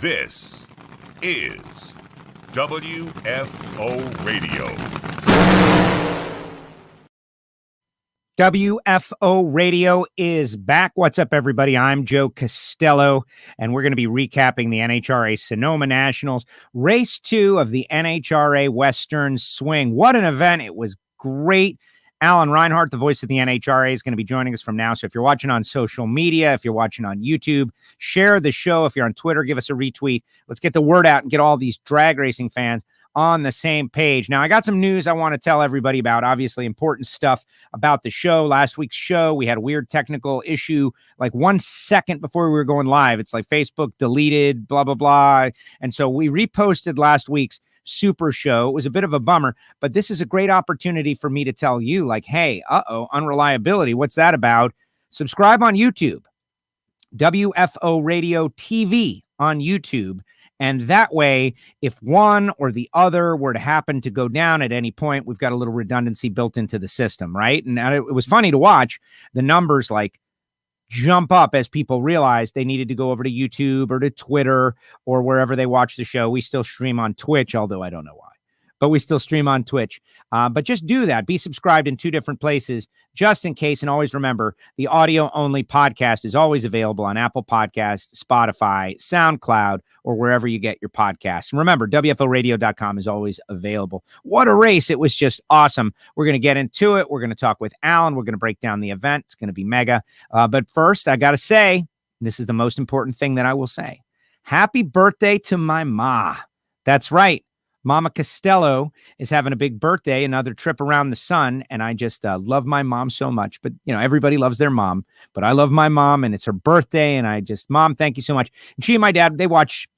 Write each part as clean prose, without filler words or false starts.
This is WFO Radio. WFO Radio is back. What's up, everybody? I'm Joe Castello, and we're going to be recapping the NHRA Sonoma Nationals, Race 2 of the NHRA Western Swing. What an event. It was great. Alan Reinhart, the voice of the NHRA, is going to be joining us from now. So if you're watching on social media, if you're watching on YouTube, share the show. If you're on Twitter, give us a retweet. Let's get the word out and get all these drag racing fans on the same page. Now, I got some news I want to tell everybody about. Obviously, important stuff about the show. Last week's show, we had a weird technical issue like 1 second before we were going live. It's like Facebook deleted, blah, blah, blah. And so we reposted last week's Super Show. It was a bit of a bummer, but this is a great opportunity for me to tell you, like, hey, unreliability. What's that about? Subscribe on YouTube, WFO Radio TV on YouTube. And that way, if one or the other were to happen to go down at any point, we've got a little redundancy built into the system, right? And it was funny to watch the numbers like jump up as people realized they needed to go over to YouTube or to Twitter or wherever they watch the show. We still stream on Twitch, although I don't know why, but we still stream on Twitch. But just do that. Be subscribed in 2 different places just in case. And always remember, the audio-only podcast is always available on Apple Podcasts, Spotify, SoundCloud, or wherever you get your podcasts. And remember, WFOradio.com is always available. What a race. It was just awesome. We're going to get into it. We're going to talk with Alan. We're going to break down the event. It's going to be mega. But first, I got to say, this is the most important thing that I will say. Happy birthday to my ma. That's right. Mama Castello is having a big birthday, another trip around the sun, and I just love my mom so much. But, you know, everybody loves their mom, but I love my mom, and it's her birthday, and Mom, thank you so much. And she and my dad, they watch,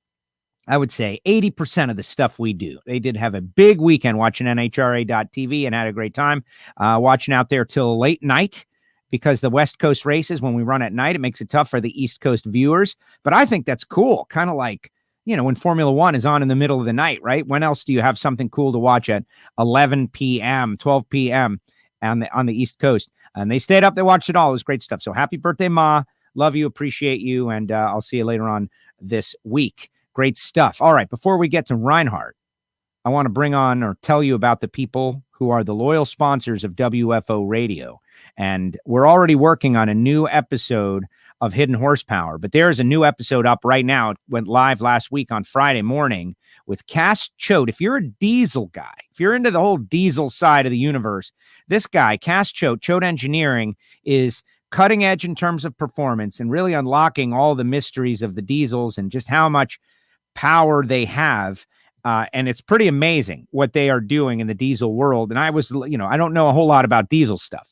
I would say, 80% of the stuff we do. They did have a big weekend watching NHRA.TV and had a great time watching out there till late night. Because the West Coast races, when we run at night, it makes it tough for the East Coast viewers. But I think that's cool, kind of like, you know, when Formula One is on in the middle of the night, right? When else do you have something cool to watch at 11 p.m., 12 p.m. on the East Coast? And they stayed up, they watched it all. It was great stuff. So happy birthday, Ma. Love you, appreciate you, and I'll see you later on this week. Great stuff. All right, before we get to Reinhardt, I want to bring on or tell you about the people who are the loyal sponsors of WFO Radio. And we're already working on a new episode of Hidden Horsepower, but there's a new episode up right now. It went live last week on Friday morning with Cass Choate. If you're a diesel guy, if you're into the whole diesel side of the universe, this guy, Cass Choate, Choate Engineering, is cutting edge in terms of performance and really unlocking all the mysteries of the diesels and just how much power they have. And it's pretty amazing what they are doing in the diesel world. And I don't know a whole lot about diesel stuff,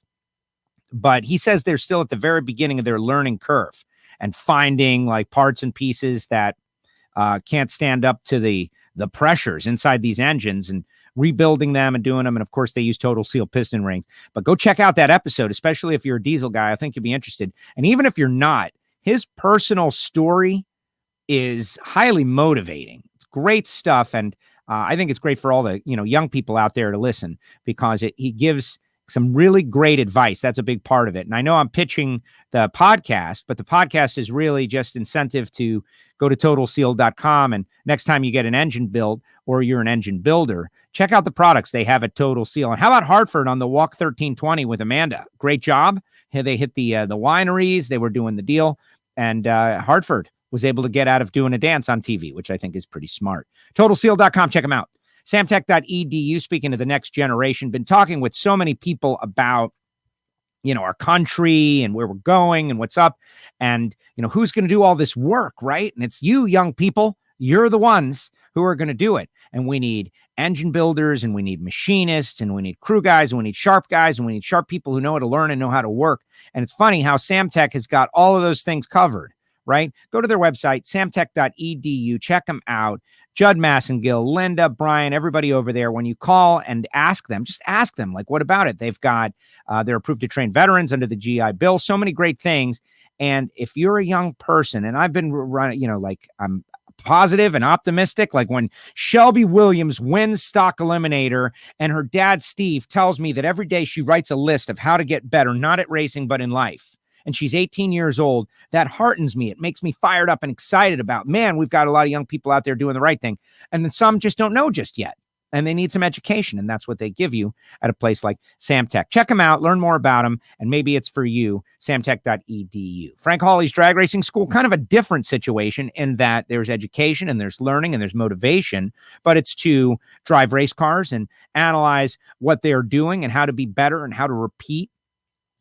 but he says they're still at the very beginning of their learning curve and finding like parts and pieces that can't stand up to the pressures inside these engines and rebuilding them and doing them. And of course, they use total seal piston rings. But go check out that episode, especially if you're a diesel guy. I think you'll be interested. And even if you're not, his personal story is highly motivating. It's great stuff. And I think it's great for all the young people out there to listen because he gives some really great advice. That's a big part of it. And I know I'm pitching the podcast, but the podcast is really just incentive to go to totalseal.com. And next time you get an engine build or you're an engine builder, check out the products they have at Total Seal. And how about Hartford on the Walk 1320 with Amanda? Great job. They hit the wineries. They were doing the deal. And Hartford was able to get out of doing a dance on TV, which I think is pretty smart. TotalSeal.com. Check them out. Samtech.edu, speaking of the next generation, been talking with so many people about, our country and where we're going and what's up and, who's going to do all this work, right? And it's you, young people. You're the ones who are going to do it. And we need engine builders and we need machinists and we need crew guys and we need sharp guys and we need sharp people who know how to learn and know how to work. And it's funny how Samtech has got all of those things covered, right? Go to their website, samtech.edu. Check them out. Judd Massengill, Linda, Brian, everybody over there. When you call and ask them, just ask them, like, what about it? They've got, they're approved to train veterans under the GI Bill. So many great things. And if you're a young person, and I've been running, I'm positive and optimistic, like when Shelby Williams wins Stock Eliminator and her dad, Steve, tells me that every day she writes a list of how to get better, not at racing, but in life. and she's 18 years old, that heartens me. It makes me fired up and excited about, man, we've got a lot of young people out there doing the right thing. And then some just don't know just yet. And they need some education, and that's what they give you at a place like Samtech. Check them out, learn more about them, and maybe it's for you, samtech.edu. Frank Hawley's drag racing school, kind of a different situation in that there's education and there's learning and there's motivation, but it's to drive race cars and analyze what they're doing and how to be better and how to repeat,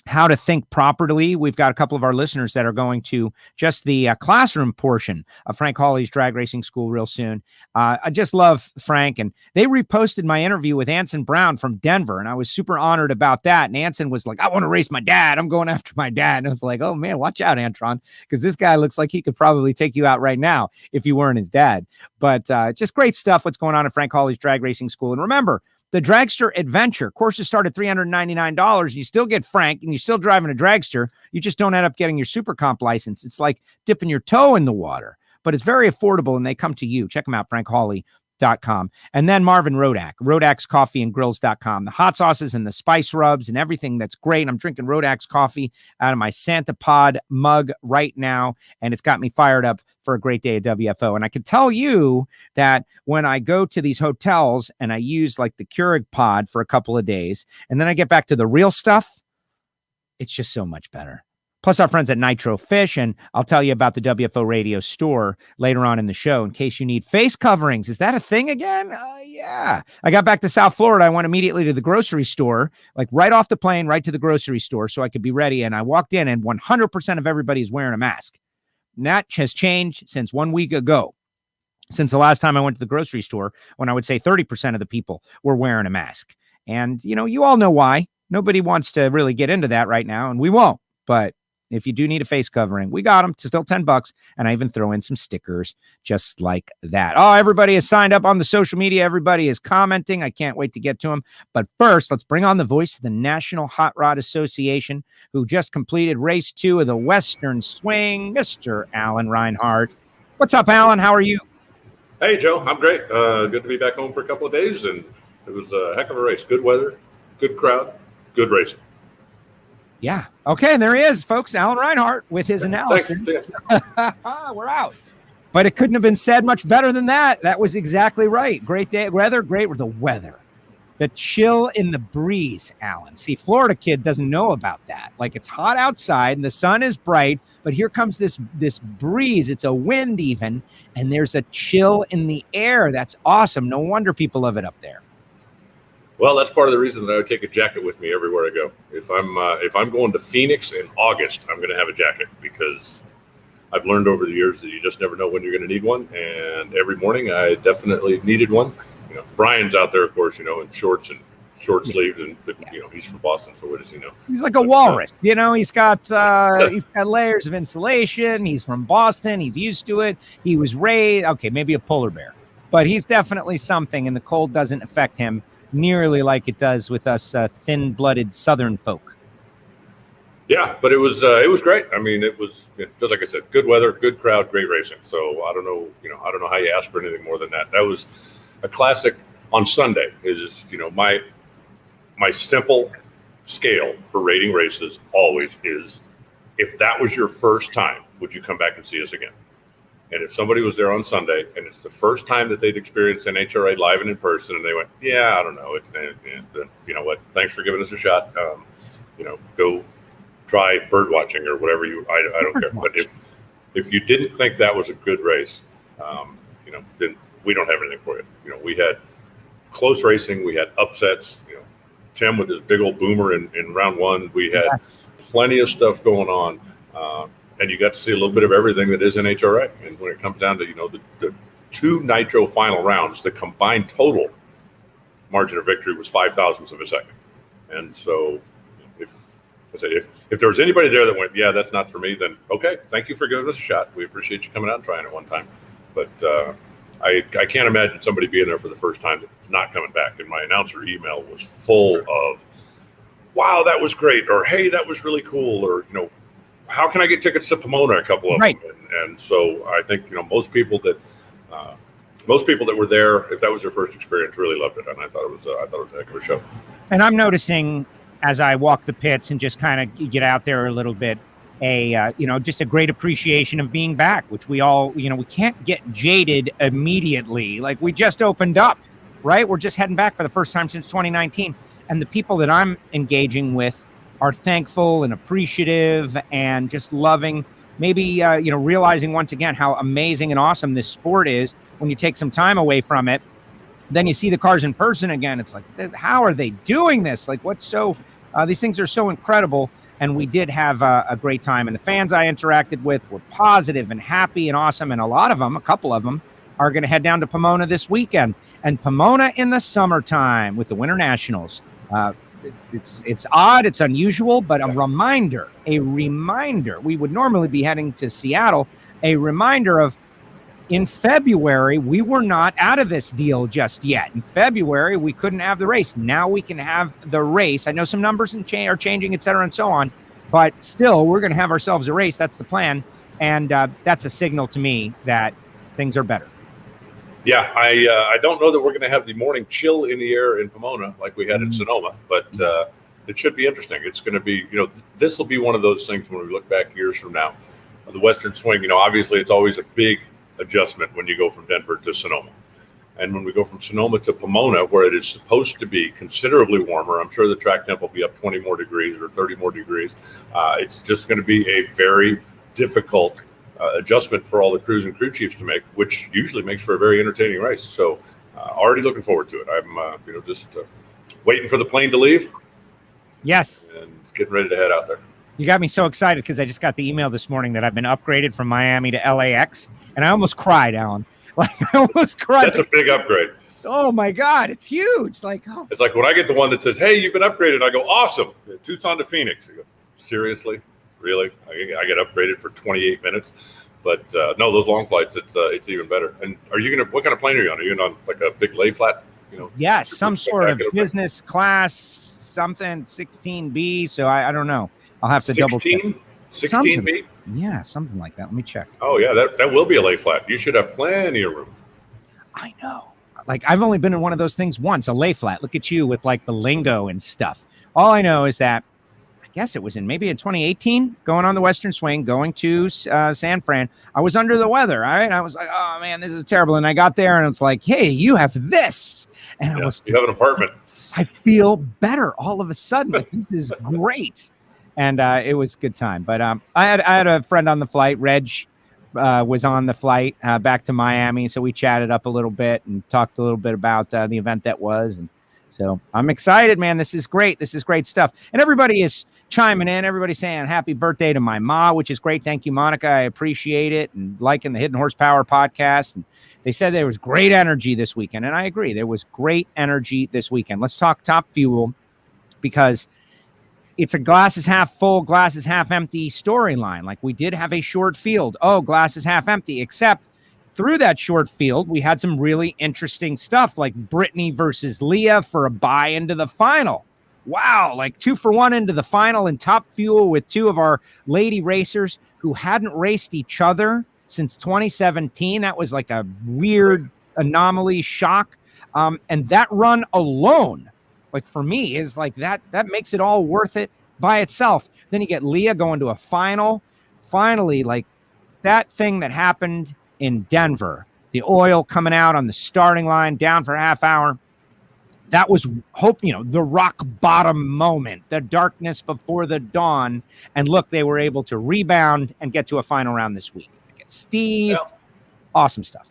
how to think properly. We've got a couple of our listeners that are going to just the classroom portion of Frank Hawley's drag racing school real soon. I just love Frank, and they reposted my interview with Anson Brown from Denver, and I was super honored about that. And Anson was like, I want to race my dad. I'm going after my dad. And I was like, oh man, watch out, Antron, because this guy looks like he could probably take you out right now if you weren't his dad. But just great stuff what's going on at Frank Hawley's drag racing school. And remember, the Dragster Adventure courses start at $399. You still get Frank, and you're still driving a dragster. You just don't end up getting your super comp license. It's like dipping your toe in the water, but it's very affordable, and they come to you. Check them out, FrankHawley.com. And then Marvin Rodak, RodaxCoffeeandGrills.com. The hot sauces and the spice rubs and everything that's great. I'm drinking Rodax coffee out of my Santa Pod mug right now, and it's got me fired up for a great day at WFO. And I can tell you that when I go to these hotels and I use like the Keurig pod for a couple of days, and then I get back to the real stuff, it's just so much better. Plus our friends at Nitro Fish, and I'll tell you about the WFO radio store later on in the show in case you need face coverings. Is that a thing again? Yeah. I got back to South Florida. I went immediately to the grocery store, like right off the plane, right to the grocery store so I could be ready. And I walked in, and 100% of everybody is wearing a mask. And that has changed since 1 week ago, since the last time I went to the grocery store, when I would say 30% of the people were wearing a mask. And, you know, you all know why. Nobody wants to really get into that right now, and we won't. But if you do need a face covering, we got them. It's still $10, and I even throw in some stickers just like that. Oh, everybody is signed up on the social media. Everybody is commenting. I can't wait to get to them. But first, let's bring on the voice of the National Hot Rod Association, who just completed race 2 of the Western Swing, Mr. Alan Reinhart. What's up, Alan? How are you? Hey, Joe. I'm great. Good to be back home for a couple of days, and it was a heck of a race. Good weather, good crowd, good racing. Yeah. Okay. And there he is, folks. Alan Reinhart with his analysis. We're out. But it couldn't have been said much better than that. That was exactly right. Great day. Weather. Great. The weather. The chill in the breeze, Alan. See, Florida kid doesn't know about that. Like, it's hot outside and the sun is bright, but here comes this breeze. It's a wind even, and there's a chill in the air. That's awesome. No wonder people love it up there. Well, that's part of the reason that I would take a jacket with me everywhere I go. If I'm going to Phoenix in August, I'm going to have a jacket, because I've learned over the years that you just never know when you're going to need one. And every morning I definitely needed one. You know, Brian's out there, of course, you know, in shorts and short sleeves, and you know, he's from Boston, so what does he know? He's like a walrus, you know. He's got layers of insulation. He's from Boston. He's used to it. He was raised, okay, maybe a polar bear, but he's definitely something, and the cold doesn't affect him nearly like it does with us thin-blooded Southern folk. Yeah, but it was great. I mean, it was just like I said, good weather, good crowd, great racing. So I don't know how you ask for anything more than that. That was a classic on Sunday. Is, you know, my simple scale for rating races always is, if that was your first time, would you come back and see us again? And if somebody was there on Sunday and it's the first time that they'd experienced NHRA live and in person, and they went, yeah, I don't know, you know what, thanks for giving us a shot. You know, go try bird watching or whatever I don't care. But if you didn't think that was a good race, you know, then we don't have anything for you. You know, we had close racing, we had upsets. You know, Tim with his big old boomer in round 1. We had plenty of stuff going on. And you got to see a little bit of everything that is NHRA. And when it comes down to, you know, the 2 Nitro final rounds, the combined total margin of victory was 0.005 of a second. And so if there was anybody there that went, yeah, that's not for me, then okay, thank you for giving us a shot. We appreciate you coming out and trying it one time. But I can't imagine somebody being there for the first time not coming back. And my announcer email was full of, wow, that was great, or hey, that was really cool, or, you know, how can I get tickets to Pomona? A couple of them, and so I think, you know, most people that were there, if that was their first experience, really loved it, and I thought it was a heck of a show. And I'm noticing as I walk the pits and just kind of get out there a little bit, just a great appreciation of being back, which we all, we can't get jaded immediately. Like, we just opened up, right? We're just heading back for the first time since 2019. And the people that I'm engaging with are thankful and appreciative and just loving, maybe, realizing once again how amazing and awesome this sport is. When you take some time away from it, then you see the cars in person again. It's like, how are they doing this? Like, these things are so incredible. And we did have a great time. And the fans I interacted with were positive and happy and awesome. And a couple of them, are going to head down to Pomona this weekend. And Pomona in the summertime with the Winter Nationals. It's odd, it's unusual, but a reminder. We would normally be heading to Seattle. A reminder of, in February, we were not out of this deal just yet. In February, we couldn't have the race. Now we can have the race. I know some numbers are changing, et cetera, and so on, but still, we're going to have ourselves a race. That's the plan, and that's a signal to me that things are better. Yeah, I don't know that we're going to have the morning chill in the air in Pomona like we had in Sonoma, but it should be interesting. It's going to be, this will be one of those things when we look back years from now. The Western Swing, obviously it's always a big adjustment when you go from Denver to Sonoma. And when we go from Sonoma to Pomona, where it is supposed to be considerably warmer, I'm sure the track temp will be up 20 more degrees or 30 more degrees. It's just going to be a very difficult adjustment for all the crews and crew chiefs to make, which usually makes for a very entertaining race. So already looking forward to it. I'm just waiting for the plane to leave. Yes. And getting ready to head out there. You got me so excited because I just got the email this morning that I've been upgraded from Miami to LAX, and I almost cried, Alan. Like, I almost cried. That's a big upgrade. Oh my God, it's huge. It's like when I get the one that says, "Hey, you've been upgraded," I go, "Awesome." Tucson to Phoenix. I go, "Seriously? Really?" I get upgraded for 28 minutes. But no, those long flights, it's even better. And what kind of plane are you on? Are you on like a big lay flat? Yes, some sort of business class, something 16B. So I don't know. I'll have to double check. 16B? Yeah, something like that. Let me check. Oh, yeah, that will be a lay flat. You should have plenty of room. I know. Like, I've only been in one of those things once, a lay flat. Look at you with like the lingo and stuff. All I know is that, I guess it was in 2018, going on the Western Swing, going to San Fran. I was under the weather, all right? I was like, oh, man, this is terrible. And I got there, and it's like, hey, you have this. And you have an apartment. I feel better all of a sudden. Like, this is great. And it was a good time. But I had a friend on the flight. Reg was on the flight back to Miami. So we chatted up a little bit and talked a little bit about the event that was. And so I'm excited, man. This is great. This is great stuff. And everybody is chiming in. Everybody's saying happy birthday to my ma, which is great. Thank you, Monica. I appreciate it. And liking the Hidden Horsepower podcast. And they said there was great energy this weekend. And I agree. There was great energy this weekend. Let's talk Top Fuel, because it's a glass is half full, glass is half empty storyline. Like, we did have a short field. Oh, glass is half empty, except through that short field, we had some really interesting stuff, like Brittany versus Leah for a bye into the final. Wow, like 2-for-1 into the final in Top Fuel with two of our lady racers who hadn't raced each other since 2017. That was like a weird anomaly, shock. And that run alone, like, for me, is like that makes it all worth it by itself. Then you get Leah going to a final. Finally, like, that thing that happened in Denver, the oil coming out on the starting line, down for a half hour. That was the rock bottom moment, the darkness before the dawn. And look, they were able to rebound and get to a final round this week. Get Steve, awesome stuff.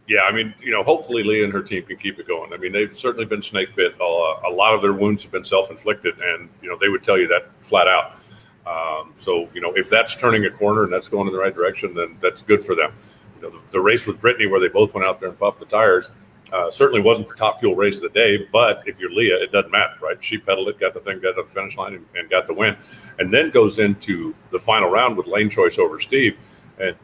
Yeah, I mean, hopefully Leah and her team can keep it going. I mean, they've certainly been snake bit. A lot of their wounds have been self-inflicted, and, they would tell you that flat out. So, if that's turning a corner and that's going in the right direction, then that's good for them. The race with Brittany, where they both went out there and puffed the tires, certainly wasn't the Top Fuel race of the day, but if you're Leah, it doesn't matter, right? She pedaled it, got the thing, got to the finish line, and got the win. And then goes into the final round with lane choice over Steve. And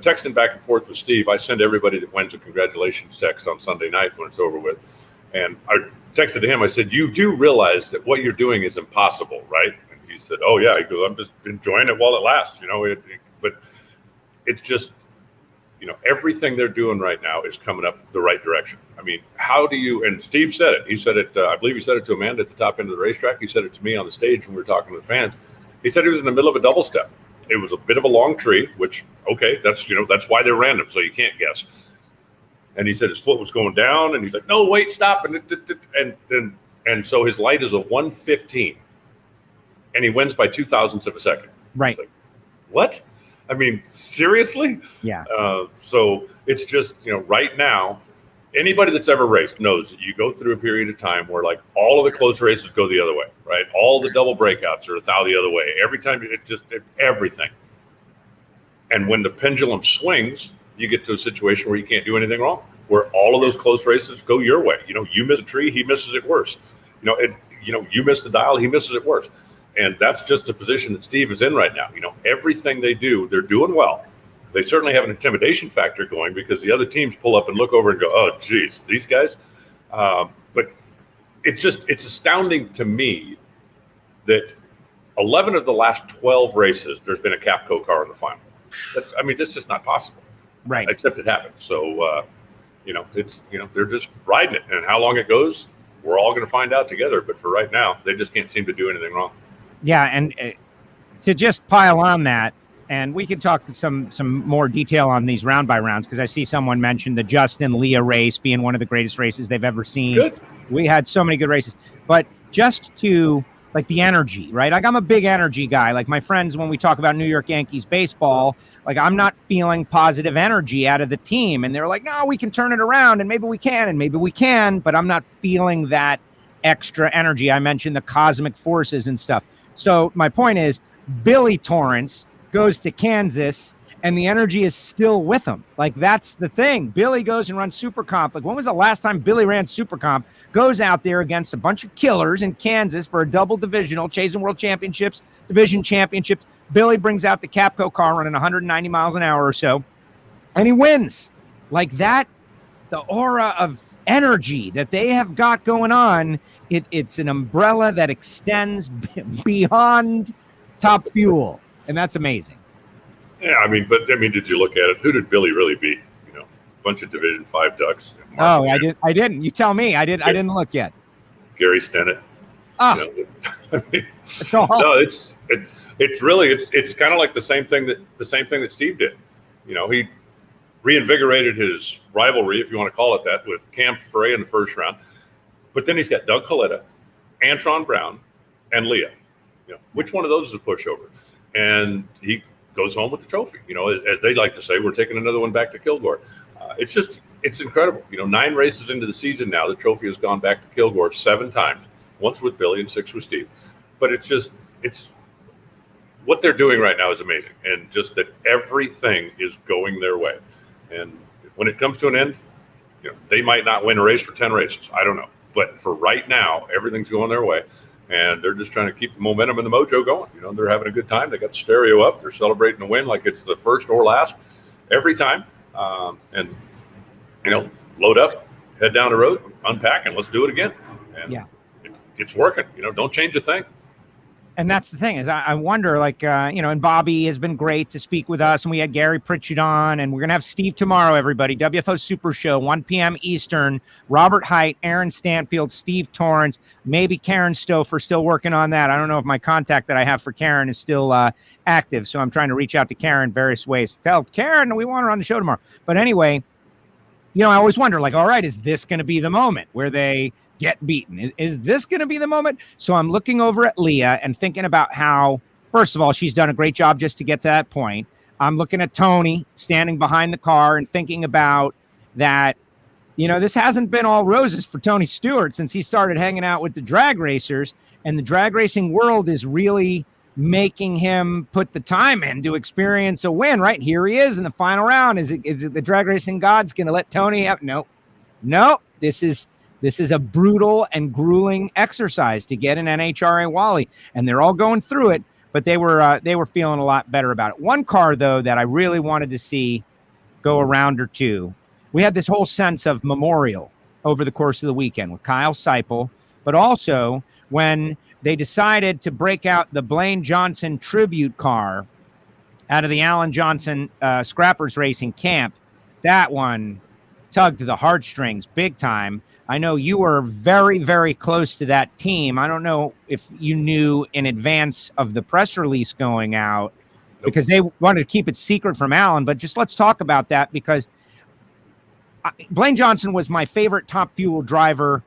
texting back and forth with Steve, I send everybody that wins a congratulations text on Sunday night when it's over with. And I texted to him, I said, you do realize that what you're doing is impossible, right? And he said, oh, yeah. He goes, I'm just enjoying it while it lasts, but it's just, everything they're doing right now is coming up the right direction. I mean, how do you, and Steve said it, he said it, I believe he said it to Amanda at the top end of the racetrack. He said it to me on the stage when we were talking to the fans. He said he was in the middle of a double step. it was a bit of a long tree, which, okay, that's why they're random, so you can't guess. And he said his foot was going down, and he's like, no, wait, stop. And so his light is a 115, and he wins by 0.02 of a second. Right. It's like, what? I mean, seriously? Yeah. So it's just, right now, anybody that's ever raced knows that you go through a period of time where, like, all of the close races go the other way, right? All the double breakouts are a thou the other way. Every time, everything. And when the pendulum swings, you get to a situation where you can't do anything wrong, where all of those close races go your way. You miss a tree, he misses it worse. You miss the dial, he misses it worse. And that's just the position that Steve is in right now. Everything they do, they're doing well. They certainly have an intimidation factor going because the other teams pull up and look over and go, oh, geez, these guys. But it's astounding to me that 11 of the last 12 races, there's been a Capco car in the final. That's just not possible. Right. Except it happened. So, they're just riding it. And how long it goes, we're all going to find out together. But for right now, they just can't seem to do anything wrong. Yeah, and to just pile on that, and we can talk some more detail on these round by rounds, because I see someone mention the Justin Leah race being one of the greatest races they've ever seen. It's good. We had so many good races. But just to, like, the energy, right? Like, I'm a big energy guy. Like, my friends, when we talk about New York Yankees baseball, like, I'm not feeling positive energy out of the team. And they're like, no, we can turn it around, and maybe we can, but I'm not feeling that extra energy. I mentioned the cosmic forces and stuff. So my point is, Billy Torrence goes to Kansas, and the energy is still with him. Like, that's the thing. Billy goes and runs Super Comp. Like, when was the last time Billy ran Super Comp? Goes out there against a bunch of killers in Kansas for a double divisional, chasing world championships, division championships. Billy brings out the Capco car running 190 miles an hour or so, and he wins. Like that, the aura of energy that they have got going on, it's an umbrella that extends beyond Top Fuel, and that's amazing. Yeah, did you look at it? Who did Billy really beat? A bunch of Division 5 ducks. Oh, I didn't. You tell me. I didn't look yet. Gary Stennett. Oh, it's all. No, it's kind of like the same thing that Steve did. He reinvigorated his rivalry, if you want to call it that, with Cam Frey in the first round. But then he's got Doug Coletta, Antron Brown, and Leah. Which one of those is a pushover? And he goes home with the trophy. As they like to say, we're taking another one back to Kilgore. It's incredible. 9 races into the season now, the trophy has gone back to Kilgore 7 times, once with Billy and 6 with Steve. But it's what they're doing right now is amazing. And just that everything is going their way. And when it comes to an end, they might not win a race for 10 races. I don't know. But for right now, everything's going their way. And they're just trying to keep the momentum and the mojo going. They're having a good time. They got the stereo up. They're celebrating the win like it's the first or last every time. And load up, head down the road, unpack, and let's do it again. And yeah, it's working. Don't change a thing. And that's the thing is I wonder, like, and Bobby has been great to speak with us, and we had Gary Pritchett on, and we're going to have Steve tomorrow, everybody. WFO Super Show, 1 p.m. Eastern. Robert Hight, Aaron Stanfield, Steve Torrence, maybe Karen Stoffer, still working on that. I don't know if my contact that I have for Karen is still active, so I'm trying to reach out to Karen various ways. Tell Karen we want her on the show tomorrow. But anyway, I always wonder, like, all right, is this going to be the moment where they get beaten? Is this going to be the moment? So I'm looking over at Leah and thinking about how, first of all, she's done a great job just to get to that point. I'm looking at Tony standing behind the car and thinking about that, this hasn't been all roses for Tony Stewart since he started hanging out with the drag racers, and the drag racing world is really making him put the time in to experience a win. Right here he is in the final round. Is it the drag racing gods going to let Tony have? No, this is a brutal and grueling exercise to get an NHRA Wally, and they're all going through it, but they were feeling a lot better about it. One car, though, that I really wanted to see go a round or two, we had this whole sense of memorial over the course of the weekend with Kyle Seipel, but also when they decided to break out the Blaine Johnson tribute car out of the Alan Johnson Scrappers Racing camp. That one tugged the heartstrings big time. I know you were very, very close to that team. I don't know if you knew in advance of the press release going out because they wanted to keep it secret from Alan. But just let's talk about that, because Blaine Johnson was my favorite Top Fuel driver,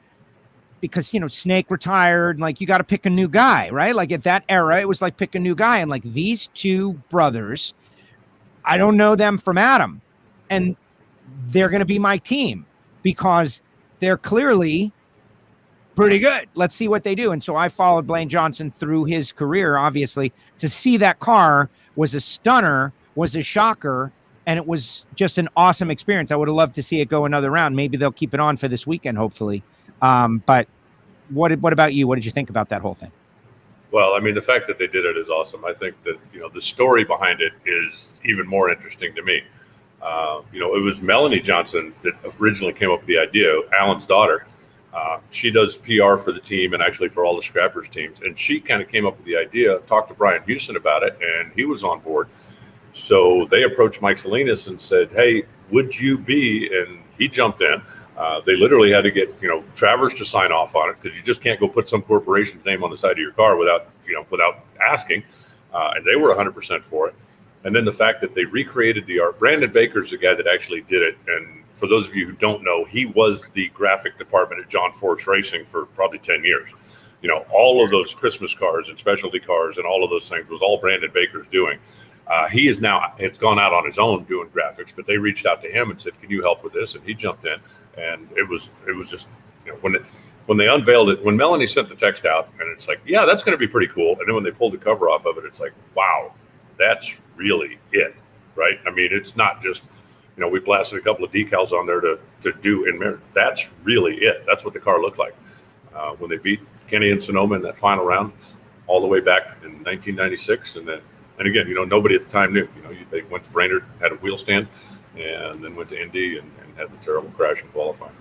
because, Snake retired. Like, you got to pick a new guy, right? Like, at that era, it was like pick a new guy. And like, these two brothers, I don't know them from Adam, and they're going to be my team because they're clearly pretty good. Let's see what they do. And so I followed Blaine Johnson through his career. Obviously, to see that car was a stunner, was a shocker, and it was just an awesome experience. I would have loved to see it go another round. Maybe they'll keep it on for this weekend, hopefully. But what about you? What did you think about that whole thing? Well, I mean, the fact that they did it is awesome. I think that, the story behind it is even more interesting to me. It was Melanie Johnson that originally came up with the idea, Alan's daughter. She does PR for the team and actually for all the Scrappers teams. And she kind of came up with the idea, talked to Brian Houston about it, and he was on board. So they approached Mike Salinas and said, hey, would you be? And he jumped in. They literally had to get, Travers to sign off on it, because you just can't go put some corporation's name on the side of your car without asking. And they were 100% for it. And then the fact that they recreated the art. Brandon Baker's the guy that actually did it. And for those of you who don't know, he was the graphic department at John Force Racing for probably 10 years. All of those Christmas cars and specialty cars and all of those things was all Brandon Baker's doing. He is now, it's gone out on his own doing graphics, but they reached out to him and said, can you help with this? And he jumped in. And it was just, when they unveiled it, when Melanie sent the text out, and it's like, yeah, that's going to be pretty cool. And then when they pulled the cover off of it, it's like, wow, that's really it, right? I mean, it's not just, we blasted a couple of decals on there to do in mirror. That's really it. That's what the car looked like when they beat Kenny and Sonoma in that final round, all the way back in 1996. And again, nobody at the time knew. They went to Brainerd, had a wheel stand, and then went to Indy and had the terrible crash in qualifying.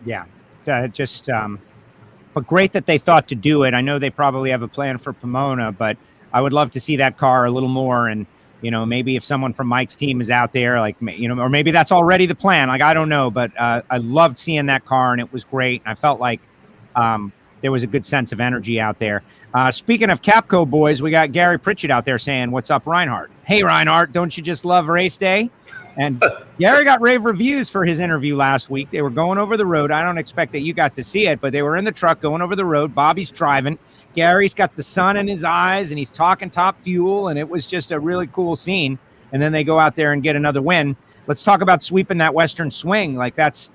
Yeah, but great that they thought to do it. I know they probably have a plan for Pomona, but I would love to see that car a little more. And, maybe if someone from Mike's team is out there, like, or maybe that's already the plan. Like, I don't know, but I loved seeing that car, and it was great. I felt like there was a good sense of energy out there. Speaking of Capco boys, we got Gary Pritchett out there saying, what's up, Reinhardt? Hey, Reinhardt, don't you just love race day? And Gary got rave reviews for his interview last week. They were going over the road. I don't expect that you got to see it, but they were in the truck going over the road. Bobby's driving. Gary's got the sun in his eyes, and he's talking Top Fuel, and it was just a really cool scene. And then they go out there and get another win. Let's talk about sweeping that Western swing. Like, that's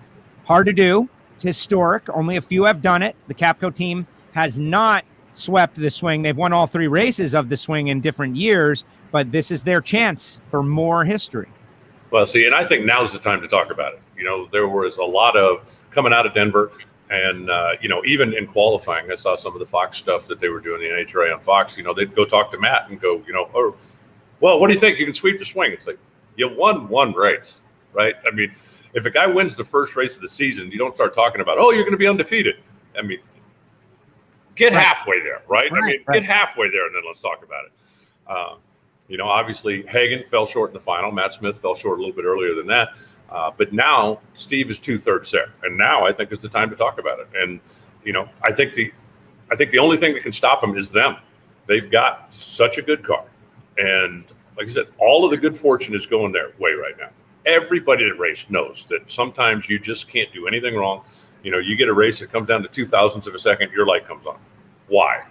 hard to do. It's historic. Only a few have done it. The Capco team has not swept the swing. They've won all three races of the swing in different years, but this is their chance for more history. Well, see, and I think now's the time to talk about it. There was a lot of coming out of Denver, and, even in qualifying, I saw some of the Fox stuff that they were doing, the NHRA on Fox. They'd go talk to Matt and go, oh, well, what do you think? You can sweep the swing. It's like, you won one race, right? I mean, if a guy wins the first race of the season, you don't start talking about, oh, you're going to be undefeated. I mean, get halfway there, right? Get halfway there, and then let's talk about it. Obviously Hagan fell short in the final. Matt Smith fell short a little bit earlier than that. But now Steve is 2/3 there. And now I think is the time to talk about it. And, I think the only thing that can stop them is them. They've got such a good car. And like I said, all of the good fortune is going their way right now. Everybody that raced knows that sometimes you just can't do anything wrong. You get a race that comes down to 0.02 of a second, your light comes on. Why?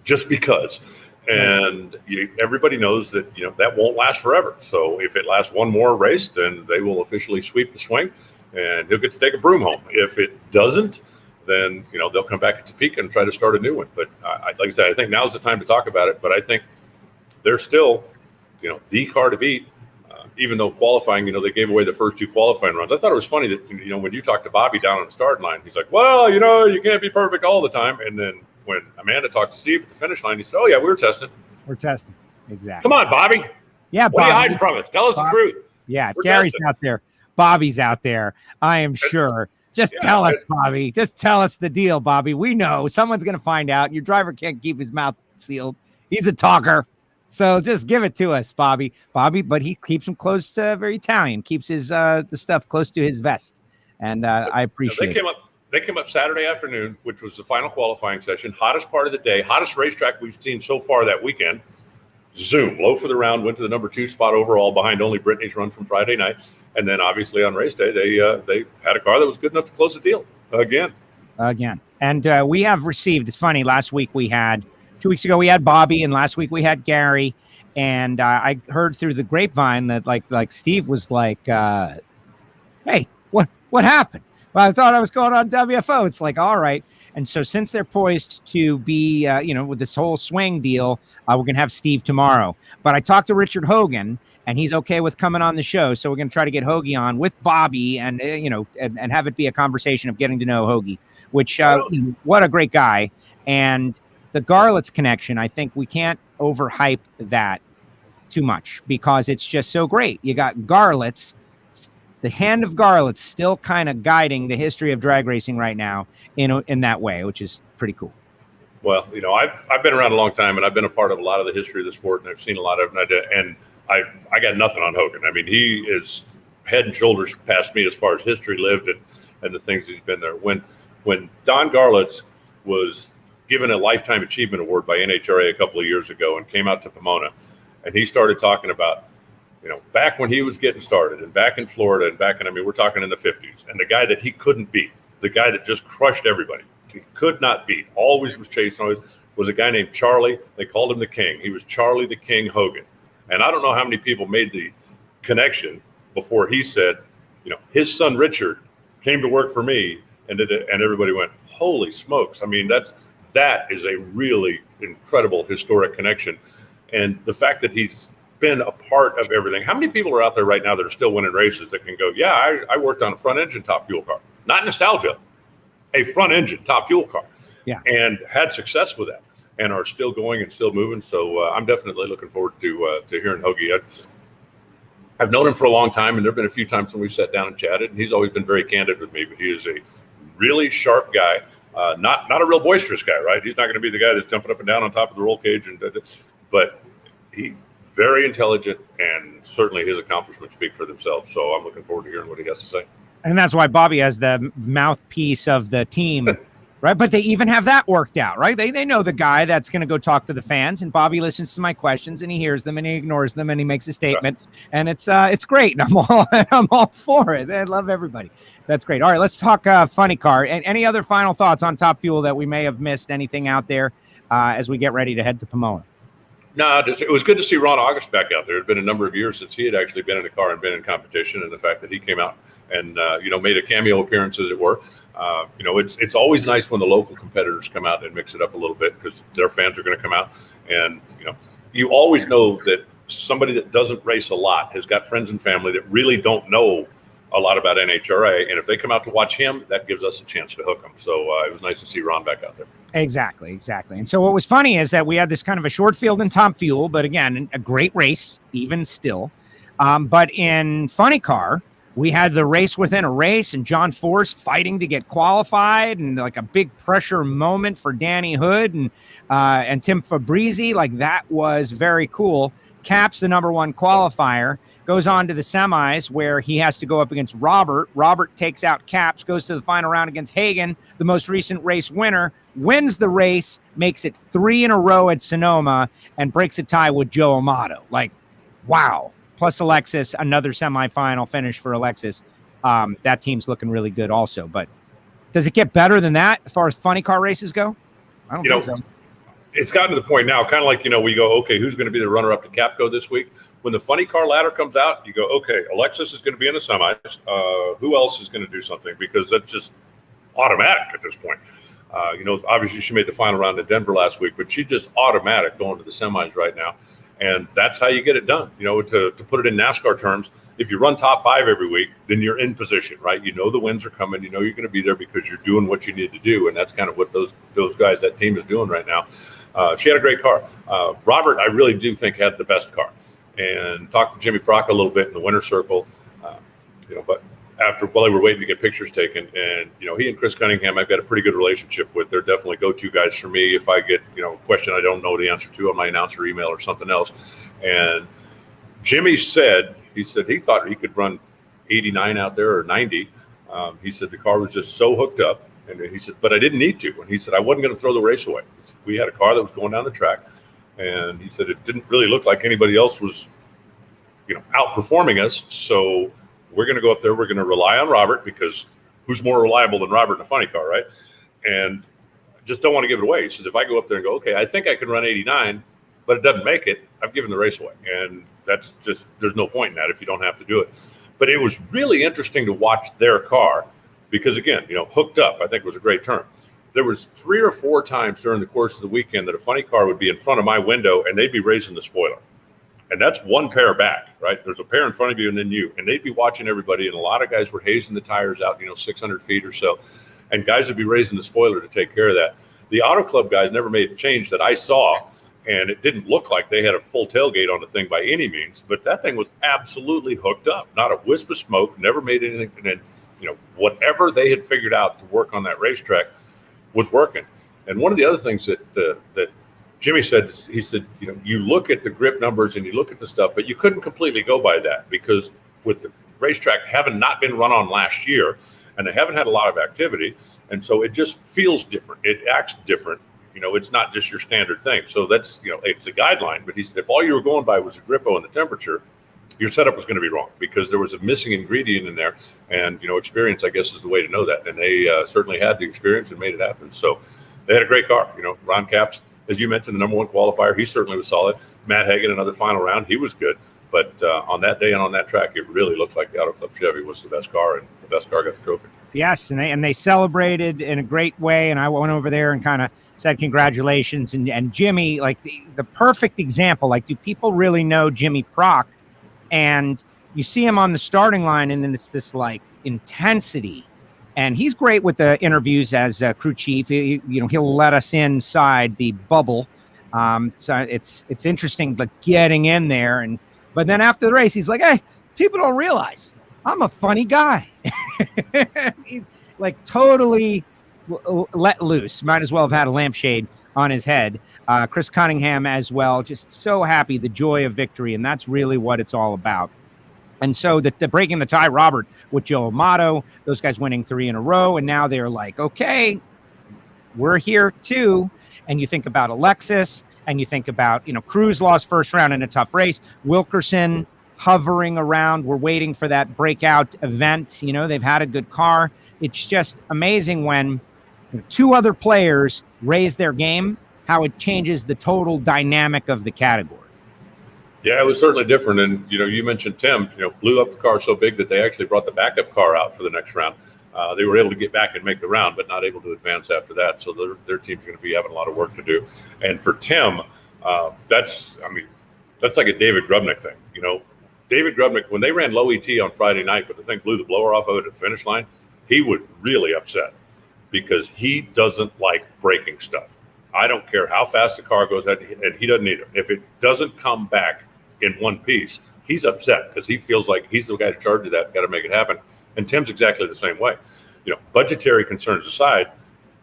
Just because. And everybody knows that, that won't last forever. So if it lasts one more race, then they will officially sweep the swing, and he'll get to take a broom home. If it doesn't, then, they'll come back at Topeka and try to start a new one. But like I said, I think now's the time to talk about it. But I think they're still, the car to beat. Even though qualifying, they gave away the first two qualifying runs. I thought it was funny that, when you talked to Bobby down on the starting line, he's like, well, you can't be perfect all the time. And then when Amanda talked to Steve at the finish line, he said, oh, yeah, we were testing. We're testing. Exactly. Come on, Bobby. Yeah, What are you hiding from us? Tell us the truth. Yeah, if Gary's out there, Bobby's out there, I am sure. Just tell us, Bobby. Just tell us the deal, Bobby. We know someone's going to find out. Your driver can't keep his mouth sealed. He's a talker. So just give it to us, Bobby. But he keeps him close to very Italian, keeps his the stuff close to his vest. And I appreciate it. They came up Saturday afternoon, which was the final qualifying session, hottest part of the day, hottest racetrack we've seen so far that weekend. zoom, low for the round, went to the number 2 spot overall behind only Brittany's run from Friday night. And then obviously on race day, they had a car that was good enough to close the deal again. And we have received, it's funny, last week we had, 2 weeks ago we had Bobby, and last week we had Gary. And I heard through the grapevine that like Steve was like, hey, what happened? Well, I thought I was going on WFO. It's like, all right. And so since they're poised to be, with this whole swing deal, we're going to have Steve tomorrow. But I talked to Richard Hogan, and he's okay with coming on the show. So we're going to try to get Hoagie on with Bobby and, and have it be a conversation of getting to know Hoagie, which what a great guy. And the Garlits connection, I think we can't overhype that too much because it's just so great. You got Garlits, the hand of Garlits still kind of guiding the history of drag racing right now in that way, which is pretty cool. Well, I've been around a long time, and I've been a part of a lot of the history of the sport, and I've seen a lot of it. And I got nothing on Hogan. I mean, he is head and shoulders past me as far as history lived and the things he's been there. When Don Garlits was given a Lifetime Achievement Award by NHRA a couple of years ago and came out to Pomona, and he started talking about, back when he was getting started and back in Florida and we're talking in the 50s, and the guy that he couldn't beat, the guy that just crushed everybody, he could not beat, always was chasing, was a guy named Charlie. They called him the King. He was Charlie the King Hogan. And I don't know how many people made the connection before he said, his son Richard came to work for me and did it, and everybody went, holy smokes. I mean, that is a really incredible historic connection. And the fact that he's been a part of everything. How many people are out there right now that are still winning races that can go, yeah, I worked on a front engine top fuel car, not nostalgia, a front engine top fuel car, and had success with that and are still going and still moving. So I'm definitely looking forward to hearing Hoagie. I've known him for a long time, and there have been a few times when we've sat down and chatted, and he's always been very candid with me, but he is a really sharp guy, not a real boisterous guy, right? He's not going to be the guy that's jumping up and down on top of the roll cage, but he very intelligent, and certainly his accomplishments speak for themselves. So I'm looking forward to hearing what he has to say. And that's why Bobby has the mouthpiece of the team, right? But they even have that worked out, right? They know the guy that's going to go talk to the fans, and Bobby listens to my questions, and he hears them, and he ignores them, and he makes a statement, and it's great. And I'm all for it. I love everybody. That's great. All right, let's talk funny car. And any other final thoughts on Top Fuel that we may have missed? Anything out there as we get ready to head to Pomona? No, it was good to see Ron August back out there. It had been a number of years since he had actually been in a car and been in competition, and the fact that he came out and made a cameo appearance, as it were. It's always nice when the local competitors come out and mix it up a little bit because their fans are going to come out, and you always know that somebody that doesn't race a lot has got friends and family that really don't know a lot about NHRA, and if they come out to watch him, that gives us a chance to hook them. So it was nice to see Ron back out there. Exactly. And so what was funny is that we had this kind of a short field in Top Fuel, but again, a great race, even still. But in Funny Car, we had the race within a race, and John Force fighting to get qualified, and like a big pressure moment for Danny Hood and Tim Fabrizi. Like, that was very cool. Caps, the number one qualifier, goes on to the semis where he has to go up against Robert. Robert takes out Caps, goes to the final round against Hagan, the most recent race winner, wins the race, makes it 3 in a row at Sonoma, and breaks a tie with Joe Amato. Like, wow. Plus Alexis, another semifinal finish for Alexis. That team's looking really good also. But does it get better than that as far as funny car races go? I don't think so. It's gotten to the point now, kind of like, we go, okay, who's going to be the runner-up to Capco this week? When the funny car ladder comes out, you go, okay, Alexis is going to be in the semis. Who else is going to do something? Because that's just automatic at this point. Obviously she made the final round in Denver last week, but she's just automatic going to the semis right now. And that's how you get it done. To put it in NASCAR terms, if you run top 5 every week, then you're in position, right? The wins are coming. You're going to be there because you're doing what you need to do. And that's kind of what those guys, that team is doing right now. She had a great car. Robert, I really do think, had the best car. And talked to Jimmy Proc a little bit in the winner's circle, but while they were waiting to get pictures taken, and he and Chris Cunningham, I've got a pretty good relationship with. They're definitely go-to guys for me if I get a question I don't know the answer to on my announcer email or something else. And Jimmy said he thought he could run 89 out there or 90. He said the car was just so hooked up, and he said, but I didn't need to. And he said I wasn't going to throw the race away. We had a car that was going down the track. And he said it didn't really look like anybody else was, outperforming us. So we're going to go up there. We're going to rely on Robert, because who's more reliable than Robert in a funny car, right? And just don't want to give it away. He says, if I go up there and go, okay, I think I can run 89, but it doesn't make it, I've given the race away. And that's just, there's no point in that if you don't have to do it. But it was really interesting to watch their car because, again, hooked up, I think was a great term. There was 3 or 4 times during the course of the weekend that a funny car would be in front of my window and they'd be raising the spoiler. And that's one pair back, right? There's a pair in front of you and then you. And they'd be watching everybody. And a lot of guys were hazing the tires out, 600 feet or so. And guys would be raising the spoiler to take care of that. The Auto Club guys never made a change that I saw. And it didn't look like they had a full tailgate on the thing by any means. But that thing was absolutely hooked up. Not a wisp of smoke, never made anything. And then, whatever they had figured out to work on that racetrack was working. And one of the other things that Jimmy said, he said, you look at the grip numbers and you look at the stuff, but you couldn't completely go by that because with the racetrack having not been run on last year and they haven't had a lot of activity. And so it just feels different. It acts different. It's not just your standard thing. So that's, it's a guideline. But he said, if all you were going by was the grippo and the temperature, your setup was going to be wrong because there was a missing ingredient in there. And, experience, I guess, is the way to know that. And they certainly had the experience and made it happen. So they had a great car. Ron Capps, as you mentioned, the number 1 qualifier, he certainly was solid. Matt Hagan, another final round, he was good. But on that day and on that track, it really looked like the Auto Club Chevy was the best car, and the best car got the trophy. Yes, and they celebrated in a great way. And I went over there and kind of said congratulations. And Jimmy, like the perfect example, like, do people really know Jimmy Prock? And you see him on the starting line, and then it's this like intensity. And he's great with the interviews as crew chief. He'll let us inside the bubble. So it's interesting, like getting in there. But then after the race, he's like, "Hey, people don't realize I'm a funny guy." He's like totally let loose. Might as well have had a lampshade on his head. Chris Cunningham as well. Just so happy, the joy of victory, and that's really what it's all about. And so the breaking the tie, Robert with Joe Amato, those guys winning 3 in a row, and now they're like, okay, we're here too. And you think about Alexis, and you think about, Cruz lost first round in a tough race. Wilkerson hovering around. We're waiting for that breakout event. They've had a good car. It's just amazing when 2 other players raise their game, how it changes the total dynamic of the category. Yeah, it was certainly different. And, you mentioned Tim, blew up the car so big that they actually brought the backup car out for the next round. They were able to get back and make the round, but not able to advance after that. So their team's going to be having a lot of work to do. And for Tim, that's like a David Grubnick thing. David Grubnick, when they ran low ET on Friday night, but the thing blew the blower off of it at the finish line, he was really upset because he doesn't like breaking stuff. I don't care how fast the car goes, and he doesn't either. If it doesn't come back in one piece, he's upset because he feels like he's the guy in charge of that, got to make it happen. And Tim's exactly the same way. Budgetary concerns aside,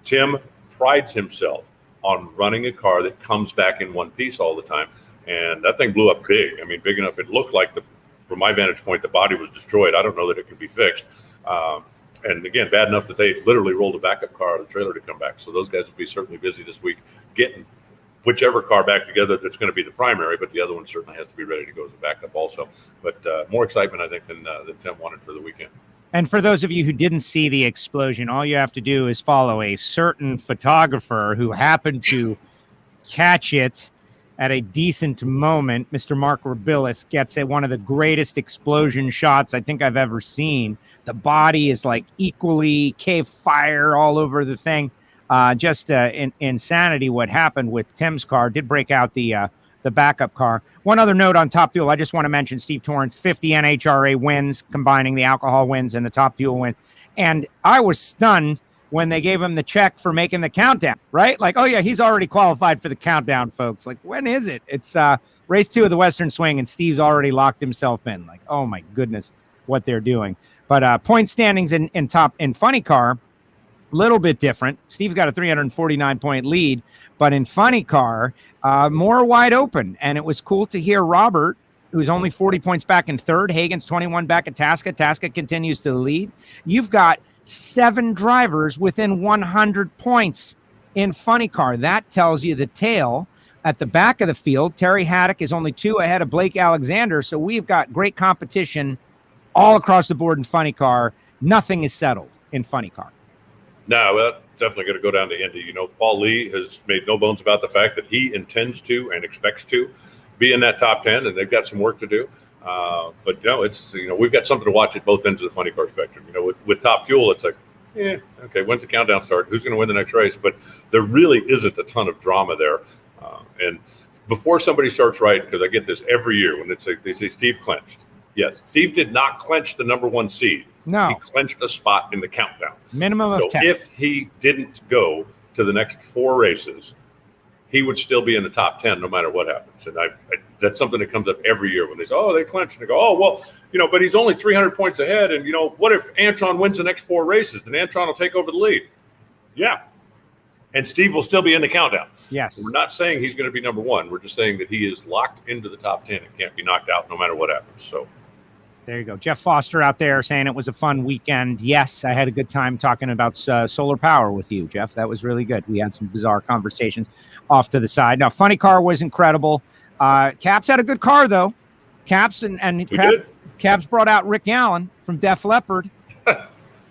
Tim prides himself on running a car that comes back in one piece all the time. And that thing blew up big. Big enough it looked like, from my vantage point, the body was destroyed. I don't know that it could be fixed. And again, bad enough that they literally rolled a backup car out of the trailer to come back. So those guys will be certainly busy this week getting whichever car back together that's going to be the primary, but the other one certainly has to be ready to go as a backup also. But more excitement, I think, than Tim wanted for the weekend. And for those of you who didn't see the explosion, all you have to do is follow a certain photographer who happened to catch it at a decent moment. Mr. Mark Rabilis gets one of the greatest explosion shots I think I've ever seen. The body is like equally cave fire all over the thing. Just insanity what happened with Tim's car. Did break out the backup car. One other note on Top Fuel, I just want to mention Steve Torrence, 50 NHRA wins, combining the alcohol wins and the Top Fuel win. And I was stunned when they gave him the check for making the countdown, right? Like, oh yeah, he's already qualified for the countdown, folks. Like, when is it? It's race 2 of the Western Swing, and Steve's already locked himself in. Like, oh my goodness, what they're doing. But point standings in funny car, little bit different. Steve's got a 349-point lead, but in funny car, more wide open. And it was cool to hear Robert, who's only 40 points back in third. Hagan's 21 back at Tasca. Tasca continues to lead. You've got 7 drivers within 100 points in funny car. That tells you the tail At the back of the field, Terry Haddock is only 2 ahead of Blake Alexander. So we've got great competition all across the board in funny car. Nothing is settled in funny car. No, well, that's definitely going to go down to Indy. Paul Lee has made no bones about the fact that he intends to and expects to be in that top 10, and they've got some work to do. But it's we've got something to watch at both ends of the funny car spectrum. With Top Fuel, it's like, okay, when's the countdown start? Who's going to win the next race? But there really isn't a ton of drama there. And before somebody starts writing, because I get this every year when they say Steve clinched. Yes, Steve did not clinch the number 1 seed. No. He clinched a spot in the countdown. Minimum of 10. If he didn't go to the next 4 races, he would still be in the top 10 no matter what happens. And that's something that comes up every year when they say, oh, they clinched. And they go, oh, well, but he's only 300 points ahead. And, what if Antron wins the next 4 races? Then Antron will take over the lead. Yeah. And Steve will still be in the countdown. Yes. We're not saying he's going to be number 1. We're just saying that he is locked into the top 10 and can't be knocked out no matter what happens. So there you go. Jeff Foster out there saying it was a fun weekend. Yes, I had a good time talking about solar power with you, Jeff. That was really good. We had some bizarre conversations off to the side. Now, funny car was incredible. Caps had a good car, though. Caps Caps brought out Rick Allen from Def Leppard.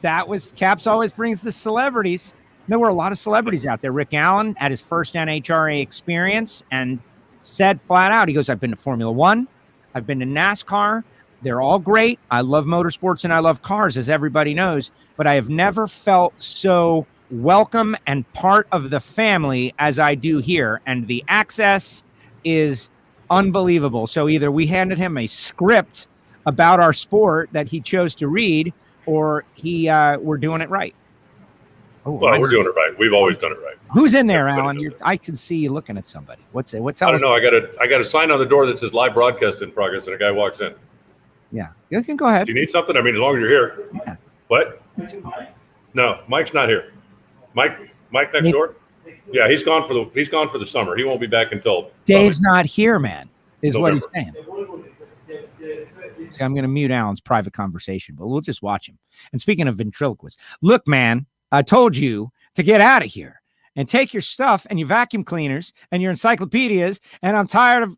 Caps always brings the celebrities. There were a lot of celebrities out there. Rick Allen had his first NHRA experience and said flat out, he goes, I've been to Formula One. I've been to NASCAR. They're all great. I love motorsports and I love cars, as everybody knows, but I have never felt so welcome and part of the family as I do here. And the access is unbelievable. So either we handed him a script about our sport that he chose to read, or we're doing it right. Oh, well, we're doing it right. We've always done it right. Who's in there, Alan? I can see you looking at somebody. I don't know. I got a sign on the door that says live broadcast in progress, and a guy walks in. Yeah, you can go ahead. Do you need something? I mean, as long as you're here. Yeah. What? No, Mike's not here. Mike next door. Yeah, he's gone for the summer. He won't be back until Dave's not here, man. Is November. What he's saying. See, I'm going to mute Alan's private conversation, but we'll just watch him. And speaking of ventriloquists, look, man, I told you to get out of here and take your stuff and your vacuum cleaners and your encyclopedias, and I'm tired of.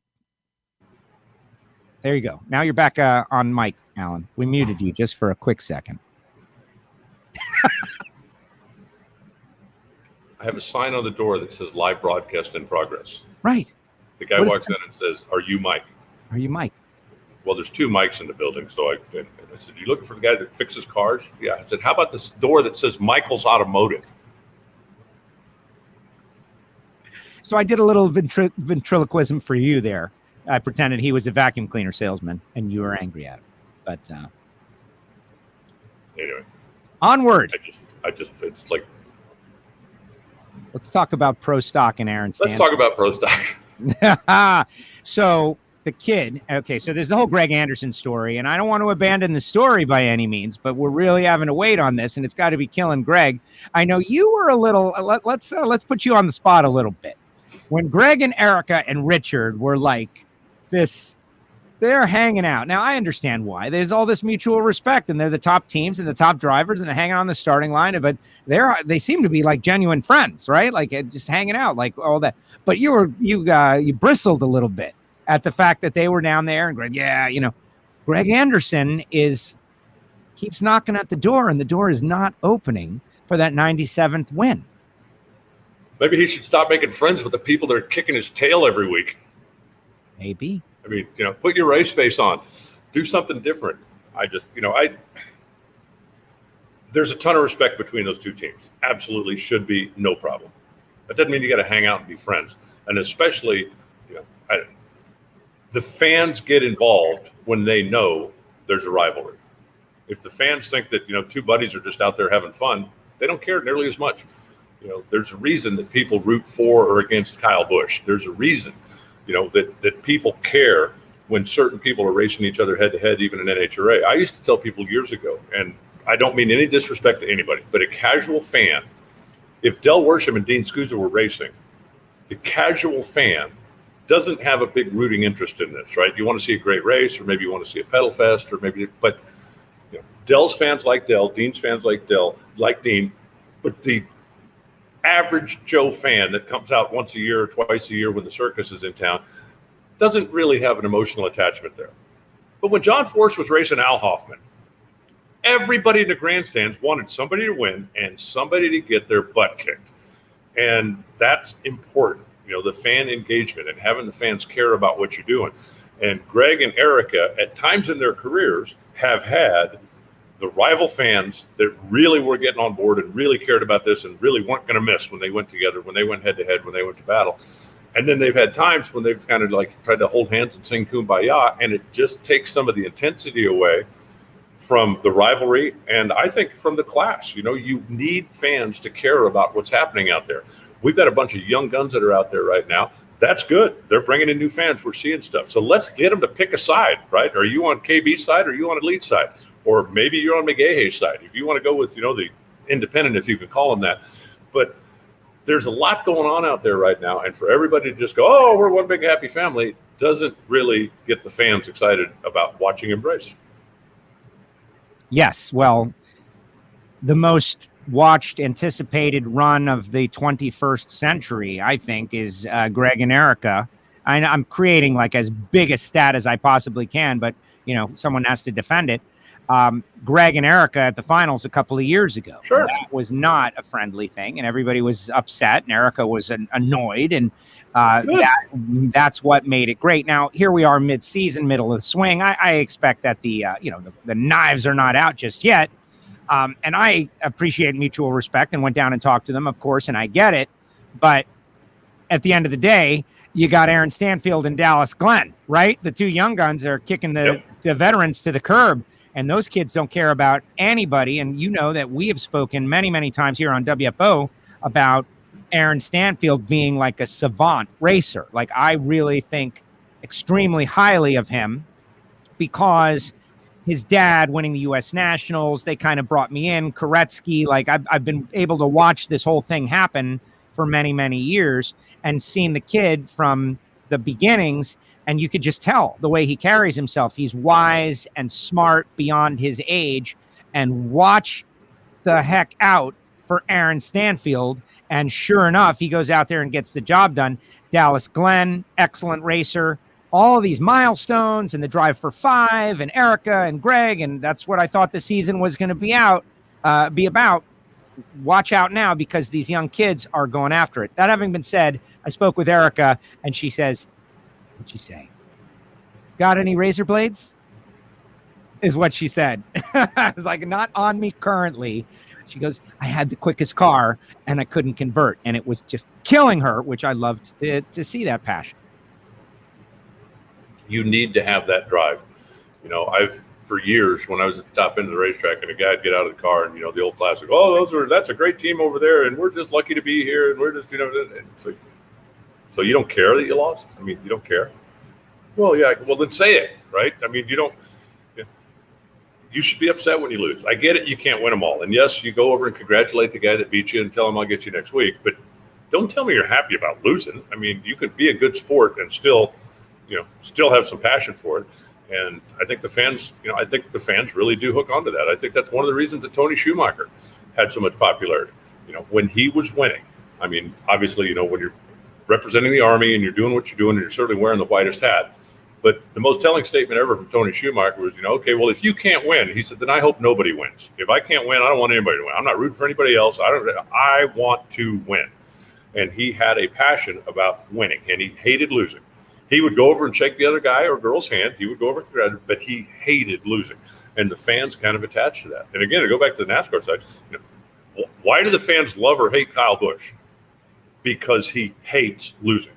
There you go. Now you're back on mic, Alan. We muted you just for a quick second. I have a sign on the door that says live broadcast in progress. Right. The guy walks in and says, "Are you Mike?" Are you Mike? Well, there's 2 mics in the building. So I said, "You looking for the guy that fixes cars?" Yeah. I said, "How about this door that says Michael's Automotive?" So I did a little ventriloquism for you there. I pretended he was a vacuum cleaner salesman, and you were angry at him. But anyway, onward. I just, it's like. Let's talk about pro stock and Aaron Stanfield. Let's talk about pro stock. So the kid, okay, so there's the whole Greg Anderson story, and I don't want to abandon the story by any means, but we're really having to wait on this, and it's got to be killing Greg. I know you were a little, let's put you on the spot a little bit. When Greg and Erica and Richard were like this, they're hanging out. Now, I understand why. There's all this mutual respect, and they're the top teams and the top drivers, and they're hanging on the starting line. But they seem to be like genuine friends, right? Like just hanging out, like all that. But you bristled a little bit at the fact that they were down there, and Greg, Greg Anderson keeps knocking at the door, and the door is not opening for that 97th win. Maybe he should stop making friends with the people that are kicking his tail every week. Maybe. I mean, put your race face on, do something different. There's a ton of respect between those 2 teams. Absolutely should be no problem. That doesn't mean you got to hang out and be friends. And especially, the fans get involved when they know there's a rivalry. If the fans think that, 2 buddies are just out there having fun, they don't care nearly as much. There's a reason that people root for or against Kyle Busch. There's a reason, that people care when certain people are racing each other head to head, even in NHRA. I used to tell people years ago, and I don't mean any disrespect to anybody, but a casual fan, if Del Worsham and Dean Scusa were racing, the casual fan doesn't have a big rooting interest in this, right? You want to see a great race, or maybe you want to see a pedal fest, but Del's fans like Del, Dean's fans like Del, like Dean, but the average Joe fan that comes out once a year or twice a year when the circus is in town doesn't really have an emotional attachment there. But when John Force was racing Al Hoffman, everybody in the grandstands wanted somebody to win and somebody to get their butt kicked. And that's important, the fan engagement and having the fans care about what you're doing. And Greg and Erica, at times in their careers, have had the rival fans that really were getting on board and really cared about this and really weren't going to miss when they went together, when they went head to head, when they went to battle. And then they've had times when they've kind of like tried to hold hands and sing Kumbaya, and it just takes some of the intensity away from the rivalry. And I think from the clash, you need fans to care about what's happening out there. We've got a bunch of young guns that are out there right now. That's good. They're bringing in new fans. We're seeing stuff. So let's get them to pick a side, right? Are you on KB's side or are you on Elite side? Or maybe you're on McGahe's side. If you want to go with, the independent, if you can call them that. But there's a lot going on out there right now. And for everybody to just go, oh, we're one big happy family, doesn't really get the fans excited about watching him race. Yes. Well, the most watched, anticipated run of the 21st century, I think, is Greg and Erica. I'm creating like as big a stat as I possibly can, but, someone has to defend it. Greg and Erica at the finals a couple of years ago. Sure. That was not a friendly thing, and everybody was upset, and Erica was annoyed, and that's what made it great. Now, here we are mid-season, middle of the swing. I expect that the knives are not out just yet, and I appreciate mutual respect and went down and talked to them, of course, and I get it, but at the end of the day, you got Aaron Stanfield and Dallas Glenn, right? The two young guns are kicking the veterans to the curb. And those kids don't care about anybody. And that we have spoken many, many times here on WFO about Aaron Stanfield being like a savant racer. Like, I really think extremely highly of him because his dad winning the U.S. Nationals, they kind of brought me in. Koretsky, like I've been able to watch this whole thing happen for many, many years and seen the kid from the beginnings. And you could just tell the way he carries himself. He's wise and smart beyond his age. And watch the heck out for Aaron Stanfield. And sure enough, he goes out there and gets the job done. Dallas Glenn, excellent racer. All of these milestones and the Drive for Five and Erica and Greg. And that's what I thought the season was going to be about. Watch out now because these young kids are going after it. That having been said, I spoke with Erica and she says, what'd she say? Got any razor blades? Is what she said. I was like, not on me currently. She goes, I had the quickest car and I couldn't convert. And it was just killing her, which I loved to see that passion. You need to have that drive. For years when I was at the top end of the racetrack and a guy'd get out of the car and, the old classic, that's a great team over there. And we're just lucky to be here. And we're just, so you don't care that you lost? I mean, you don't care? Well, yeah. Well, then say it, right? I mean, you should be upset when you lose. I get it. You can't win them all. And yes, you go over and congratulate the guy that beat you and tell him I'll get you next week. But don't tell me you're happy about losing. I mean, you could be a good sport and still have some passion for it. And I think the fans, really do hook onto that. I think that's one of the reasons that Tony Schumacher had so much popularity. When he was winning, I mean, obviously, when you're representing the Army and you're doing what you're doing and you're certainly wearing the whitest hat. But the most telling statement ever from Tony Schumacher was, okay, well, if you can't win, he said, then I hope nobody wins. If I can't win, I don't want anybody to win. I'm not rooting for anybody else. I want to win. And he had a passion about winning and he hated losing. He would go over and shake the other guy or girl's hand. He would go over and congratulate, but he hated losing. And the fans kind of attached to that. And again, to go back to the NASCAR side, why do the fans love or hate Kyle Busch? Because he hates losing.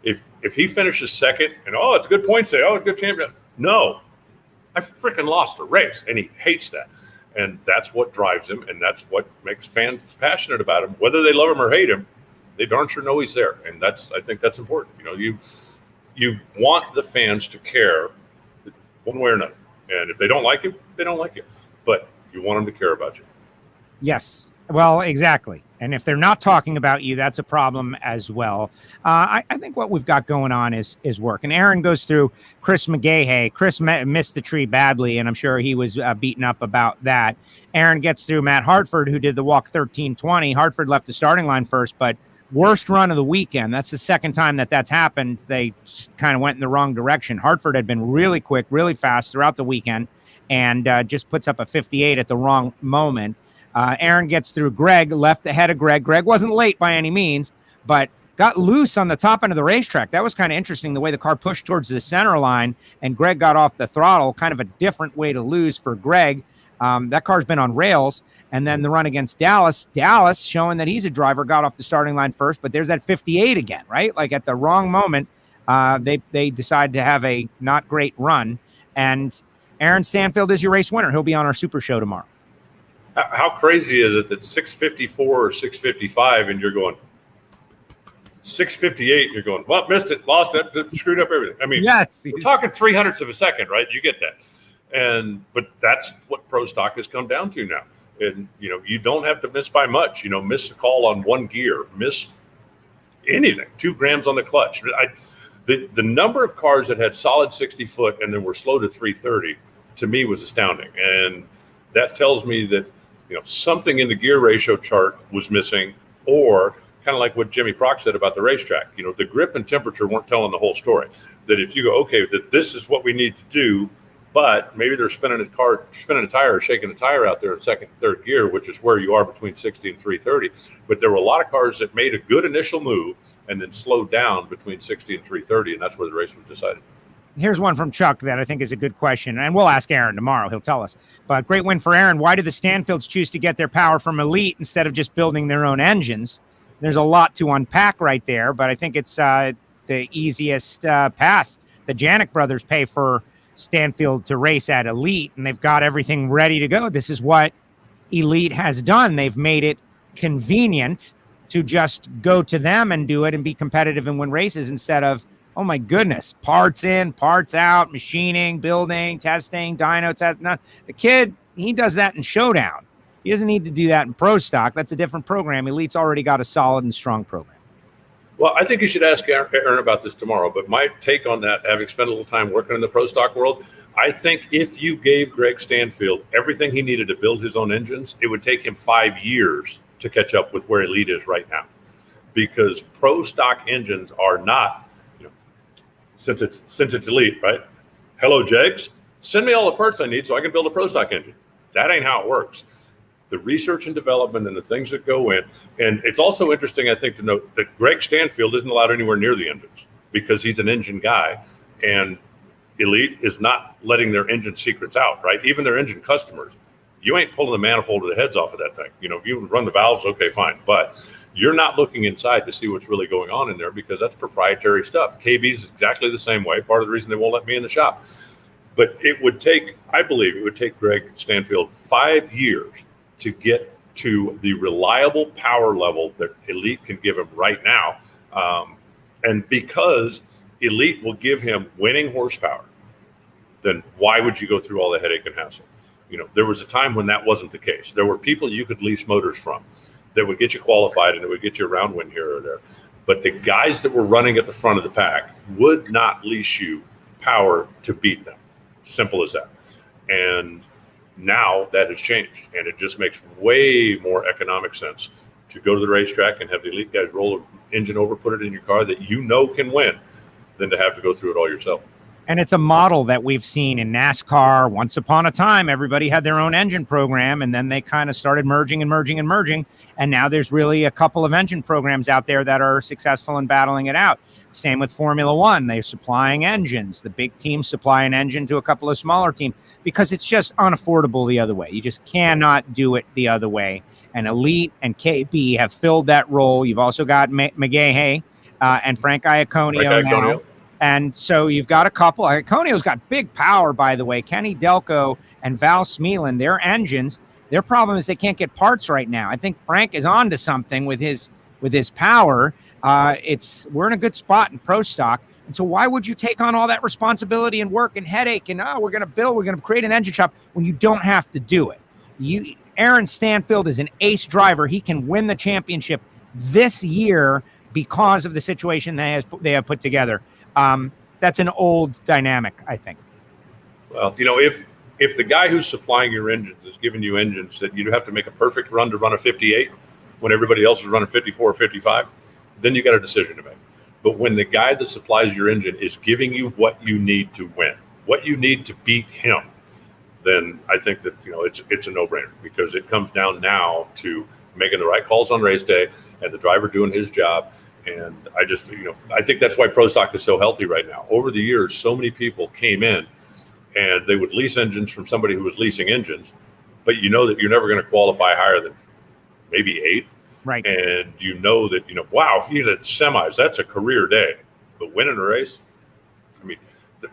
If he finishes second and, it's a good points day, it's a good champion. No, I freaking lost the race. And he hates that. And that's what drives him. And that's what makes fans passionate about him. Whether they love him or hate him, they darn sure know he's there. And I think that's important. You want the fans to care one way or another. And if they don't like you, they don't like you. But you want them to care about you. Yes. Well, exactly. And if they're not talking about you, that's a problem as well. I think what we've got going on is work. And Aaron goes through Chris McGahey. Chris missed the tree badly, and I'm sure he was beaten up about that. Aaron gets through Matt Hartford, who did the walk 13:20. Hartford left the starting line first, but worst run of the weekend. That's the second time that's happened. They just kind of went in the wrong direction. Hartford had been really quick, really fast throughout the weekend, and just puts up a 58 at the wrong moment. Aaron gets through Greg, left ahead of Greg. Greg wasn't late by any means, but got loose on the top end of the racetrack. That was kind of interesting, the way the car pushed towards the center line, and Greg got off the throttle, kind of a different way to lose for Greg. That car's been on rails. And then the run against Dallas, showing that he's a driver, got off the starting line first, but there's that 58 again, right? Like at the wrong moment, they decide to have a not great run. And Aaron Stanfield is your race winner. He'll be on our Super Show tomorrow. How crazy is it that 654 or 655 and you're going 658 and you're going, well, missed it, lost it, screwed up everything. I mean, yes, we're talking 0.03 of a second, right? You get that. But that's what pro stock has come down to now. And, you don't have to miss by much, miss a call on one gear, miss anything, 2 grams on the clutch. The number of cars that had solid 60 foot and then were slow to 330 to me was astounding. And that tells me that, something in the gear ratio chart was missing, or kind of like what Jimmy Prock said about the racetrack. The grip and temperature weren't telling the whole story. That if you go, okay, that this is what we need to do, but maybe they're spinning a tire or shaking a tire out there in second, third gear, which is where you are between 60 and 330. But there were a lot of cars that made a good initial move and then slowed down between 60 and 330, and that's where the race was decided. Here's one from Chuck that I think is a good question, and we'll ask Aaron tomorrow. He'll tell us. But great win for Aaron. Why did the Stanfields choose to get their power from Elite instead of just building their own engines? There's a lot to unpack right there, but I think it's the easiest path. The Janik brothers pay for Stanfield to race at Elite, and they've got everything ready to go. This is what Elite has done. They've made it convenient to just go to them and do it and be competitive and win races instead of, oh my goodness, parts in, parts out, machining, building, testing, dyno test. Not the kid, he does that in Showdown. He doesn't need to do that in Pro Stock. That's a different program. Elite's already got a solid and strong program. Well, I think you should ask Aaron about this tomorrow. But my take on that, having spent a little time working in the Pro Stock world, I think if you gave Greg Stanfield everything he needed to build his own engines, it would take him 5 years to catch up with where Elite is right now. Because Pro Stock engines are not, since it's Elite, right? Hello, Jegs. Send me all the parts I need so I can build a Pro Stock engine. That ain't how it works. The research and development and the things that go in. And it's also interesting, I think, to note that Greg Stanfield isn't allowed anywhere near the engines because he's an engine guy. And Elite is not letting their engine secrets out, right? Even their engine customers. You ain't pulling the manifold or the heads off of that thing. If you run the valves, okay, fine. But you're not looking inside to see what's really going on in there because that's proprietary stuff. KB's exactly the same way. Part of the reason they won't let me in the shop. But I believe it would take Greg Stanfield 5 years to get to the reliable power level that Elite can give him right now. And because Elite will give him winning horsepower, then why would you go through all the headache and hassle? There was a time when that wasn't the case. There were people you could lease motors from that would get you qualified and it would get you a round win here or there. But the guys that were running at the front of the pack would not lease you power to beat them. Simple as that. And now that has changed, and it just makes way more economic sense to go to the racetrack and have the Elite guys roll an engine over, put it in your car that can win, than to have to go through it all yourself. And it's a model that we've seen in NASCAR. Once upon a time, everybody had their own engine program, and then they kind of started merging. And now there's really a couple of engine programs out there that are successful in battling it out. Same with Formula One. They're supplying engines. The big teams supply an engine to a couple of smaller teams because it's just unaffordable the other way. You just cannot do it the other way. And Elite and KB have filled that role. You've also got McGahey and Frank Iaconio now. And so you've got a couple. Iaconio's got big power, by the way. Kenny Delco and Val Smeelan, their engines, their problem is they can't get parts right now. I think Frank is on to something with his power. We're in a good spot in Pro Stock. And so why would you take on all that responsibility and work and headache and we're going to create an engine shop when you don't have to do it? Aaron Stanfield is an ace driver. He can win the championship this year because of the situation they have put together. That's an old dynamic, I think. Well, if the guy who's supplying your engines is giving you engines that you have to make a perfect run to run a 58 when everybody else is running 54 or 55, then you got a decision to make. But when the guy that supplies your engine is giving you what you need to win, what you need to beat him, then I think that it's a no-brainer, because it comes down now to making the right calls on race day and the driver doing his job. And I think that's why Pro Stock is so healthy right now. Over the years, so many people came in and they would lease engines from somebody who was leasing engines, but you know that you're never going to qualify higher than maybe 8th. Right. And wow, if you hit semis, that's a career day. But winning a race, I mean,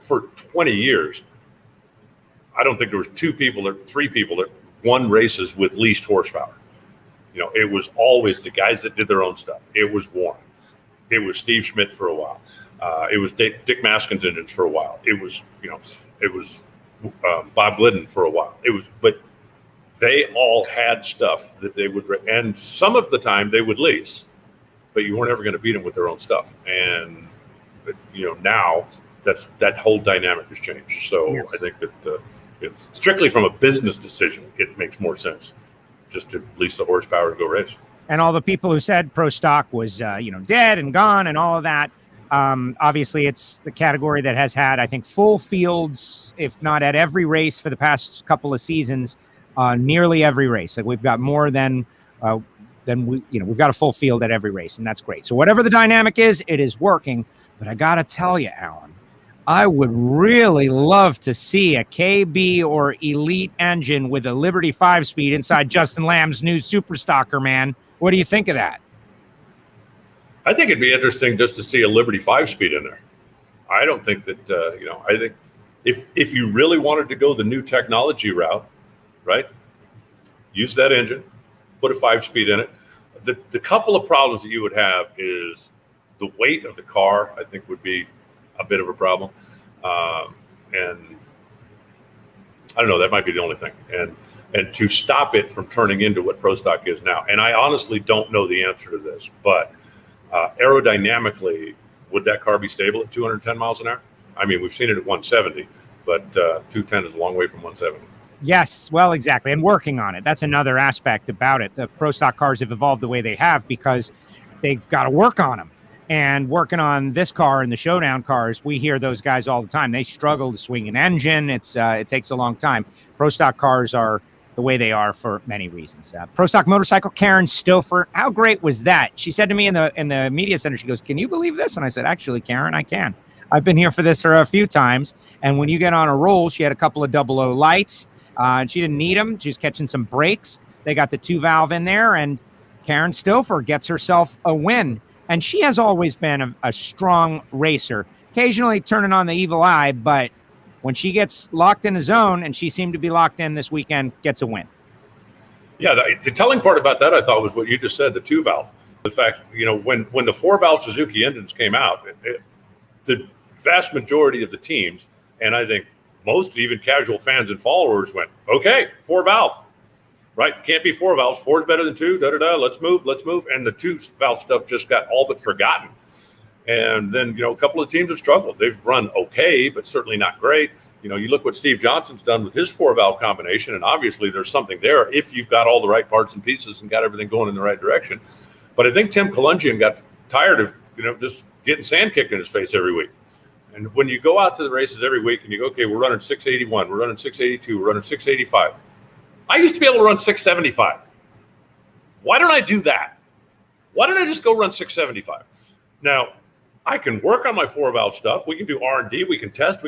for 20 years, I don't think there was 3 people that won races with least horsepower. It was always the guys that did their own stuff. It was Warren. It was Steve Schmidt for a while. It was Dick Maskin's engines for a while. It was Bob Glidden for a while. But they all had stuff that they would, and some of the time they would lease, but you weren't ever going to beat them with their own stuff. And now that whole dynamic has changed. So yes. I think that strictly from a business decision, it makes more sense just to lease the horsepower and go race. And all the people who said Pro Stock was dead and gone and all of that. Obviously, it's the category that has had, I think, full fields, if not at every race for the past couple of seasons. Nearly every race. Like we've got more than we've got a full field at every race, and that's great. So whatever the dynamic is, it is working. But I got to tell you, Alan, I would really love to see a KB or Elite engine with a Liberty 5-speed inside Justin Lamb's new Super Stocker, man. What do you think of that? I think it'd be interesting just to see a Liberty 5-speed in there. I don't think that, I think if you really wanted to go the new technology route, right, use that engine, put a 5-speed in it. The couple of problems that you would have is the weight of the car, I think, would be a bit of a problem. And I don't know, that might be the only thing. And to stop it from turning into what Pro Stock is now. And I honestly don't know the answer to this, but aerodynamically, would that car be stable at 210 miles an hour? I mean, we've seen it at 170, but 210 is a long way from 170. Yes, well, exactly. And working on it. That's another aspect about it. The Pro Stock cars have evolved the way they have because they got to work on them. And working on this car and the showdown cars, we hear those guys all the time. They struggle to swing an engine. It takes a long time. Pro Stock cars are the way they are for many reasons. Pro Stock Motorcycle, Karen Stoffer. How great was that? She said to me in the media center, she goes, "Can you believe this?" And I said, "Actually, Karen, I can. I've been here for this a few times." And when you get on a roll, she had a couple of 00 lights. She didn't need them. She was catching some brakes. They got the 2-valve in there, and Karen Stoffer gets herself a win. And she has always been a strong racer, occasionally turning on the evil eye, but when she gets locked in a zone, and she seemed to be locked in this weekend, gets a win. Yeah, the telling part about that, I thought, was what you just said, the 2-valve. The fact, when the 4-valve Suzuki engines came out, the vast majority of the teams, and I think most even casual fans and followers went, okay, 4-valve, right? Can't be 4 valves. 4 is better than 2, let's move. And the 2-valve stuff just got all but forgotten. And then, a couple of teams have struggled. They've run okay, but certainly not great. You look what Steve Johnson's done with his 4-valve combination, and obviously there's something there if you've got all the right parts and pieces and got everything going in the right direction. But I think Tim Kalungian got tired of, just getting sand kicked in his face every week. And when you go out to the races every week and you go, okay, we're running 681, we're running 682, we're running 685. I used to be able to run 675. Why don't I do that? Why don't I just go run 675? Now, I can work on my 4-valve stuff. We can do R&D. We can test.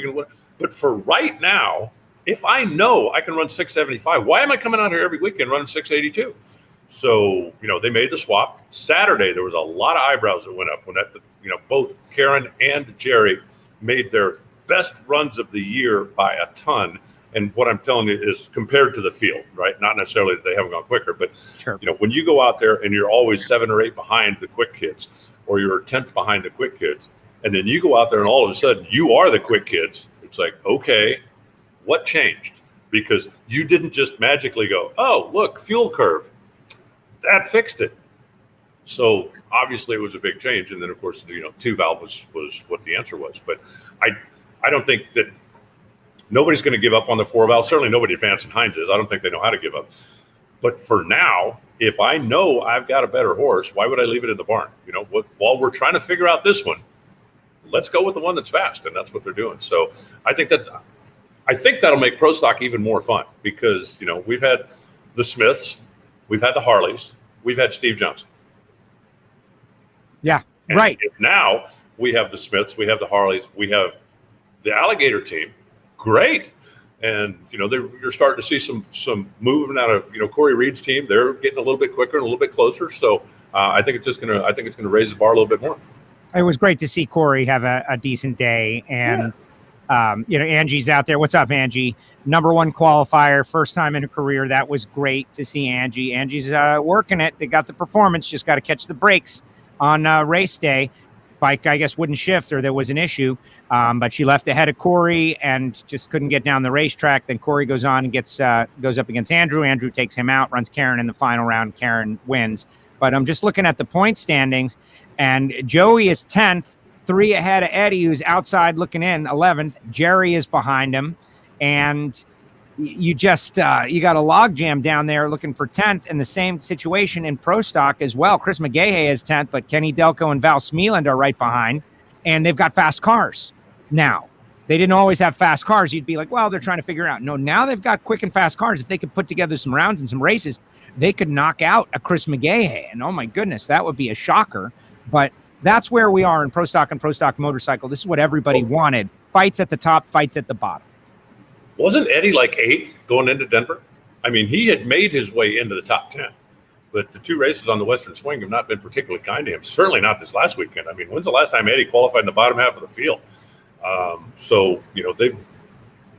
But for right now, if I know I can run 675, why am I coming out here every weekend running 682? So, they made the swap. Saturday, there was a lot of eyebrows that went up when both Karen and Jerry made their best runs of the year by a ton. And what I'm telling you is compared to the field, right? Not necessarily that they haven't gone quicker, but sure. When you go out there and you're always 7 or 8 behind the quick kids, or you're 10th behind the quick kids, and then you go out there and all of a sudden you are the quick kids, it's like, okay, what changed? because you didn't just magically go, oh, look, fuel curve. That fixed it. So obviously it was a big change. And then, of course, 2-valve was what the answer was. But I don't think that nobody's going to give up on the 4-valve. Certainly nobody advancing Heinz is. I don't think they know how to give up. But for now, if I know I've got a better horse, why would I leave it in the barn? While we're trying to figure out this one, let's go with the one that's fast. And that's what they're doing. So I think that'll make Pro Stock even more fun because, we've had the Smiths, we've had the Harleys, we've had Steve Johnson. Yeah, and right. If now we have the Smiths, we have the Harleys, we have the Alligator team, great. And, you're starting to see some movement out of, Corey Reed's team. They're getting a little bit quicker and a little bit closer. So I think it's going to raise the bar a little bit more. It was great to see Corey have a decent day. And, Angie's out there. What's up, Angie? Number 1 qualifier, first time in her career. That was great to see Angie. Angie's working it. They got the performance. Just got to catch the brakes on race day. Bike, I guess, wouldn't shift or there was an issue. But she left ahead of Corey and just couldn't get down the racetrack. Then Corey goes on and goes up against Andrew. Andrew takes him out, runs Karen in the final round. Karen wins. But I'm just looking at the point standings, and Joey is 10th, 3 ahead of Eddie, who's outside looking in, 11th. Jerry is behind him, and you just you got a logjam down there looking for 10th. And the same situation in Pro Stock as well. Chris McGahey is 10th, but Kenny Delco and Val Smeeland are right behind, and they've got fast cars. Now, they didn't always have fast cars. You'd be like, well, they're trying to figure it out. No, now they've got quick and fast cars. If they could put together some rounds and some races, they could knock out a Chris McGahey. And oh my goodness, that would be a shocker. But that's where we are in Pro Stock and Pro Stock Motorcycle. This is what everybody wanted. Fights at the top, fights at the bottom. Wasn't Eddie like 8th going into Denver? I mean, he had made his way into the top 10. But the 2 races on the Western Swing have not been particularly kind to him. Certainly not this last weekend. I mean, when's the last time Eddie qualified in the bottom half of the field? So they've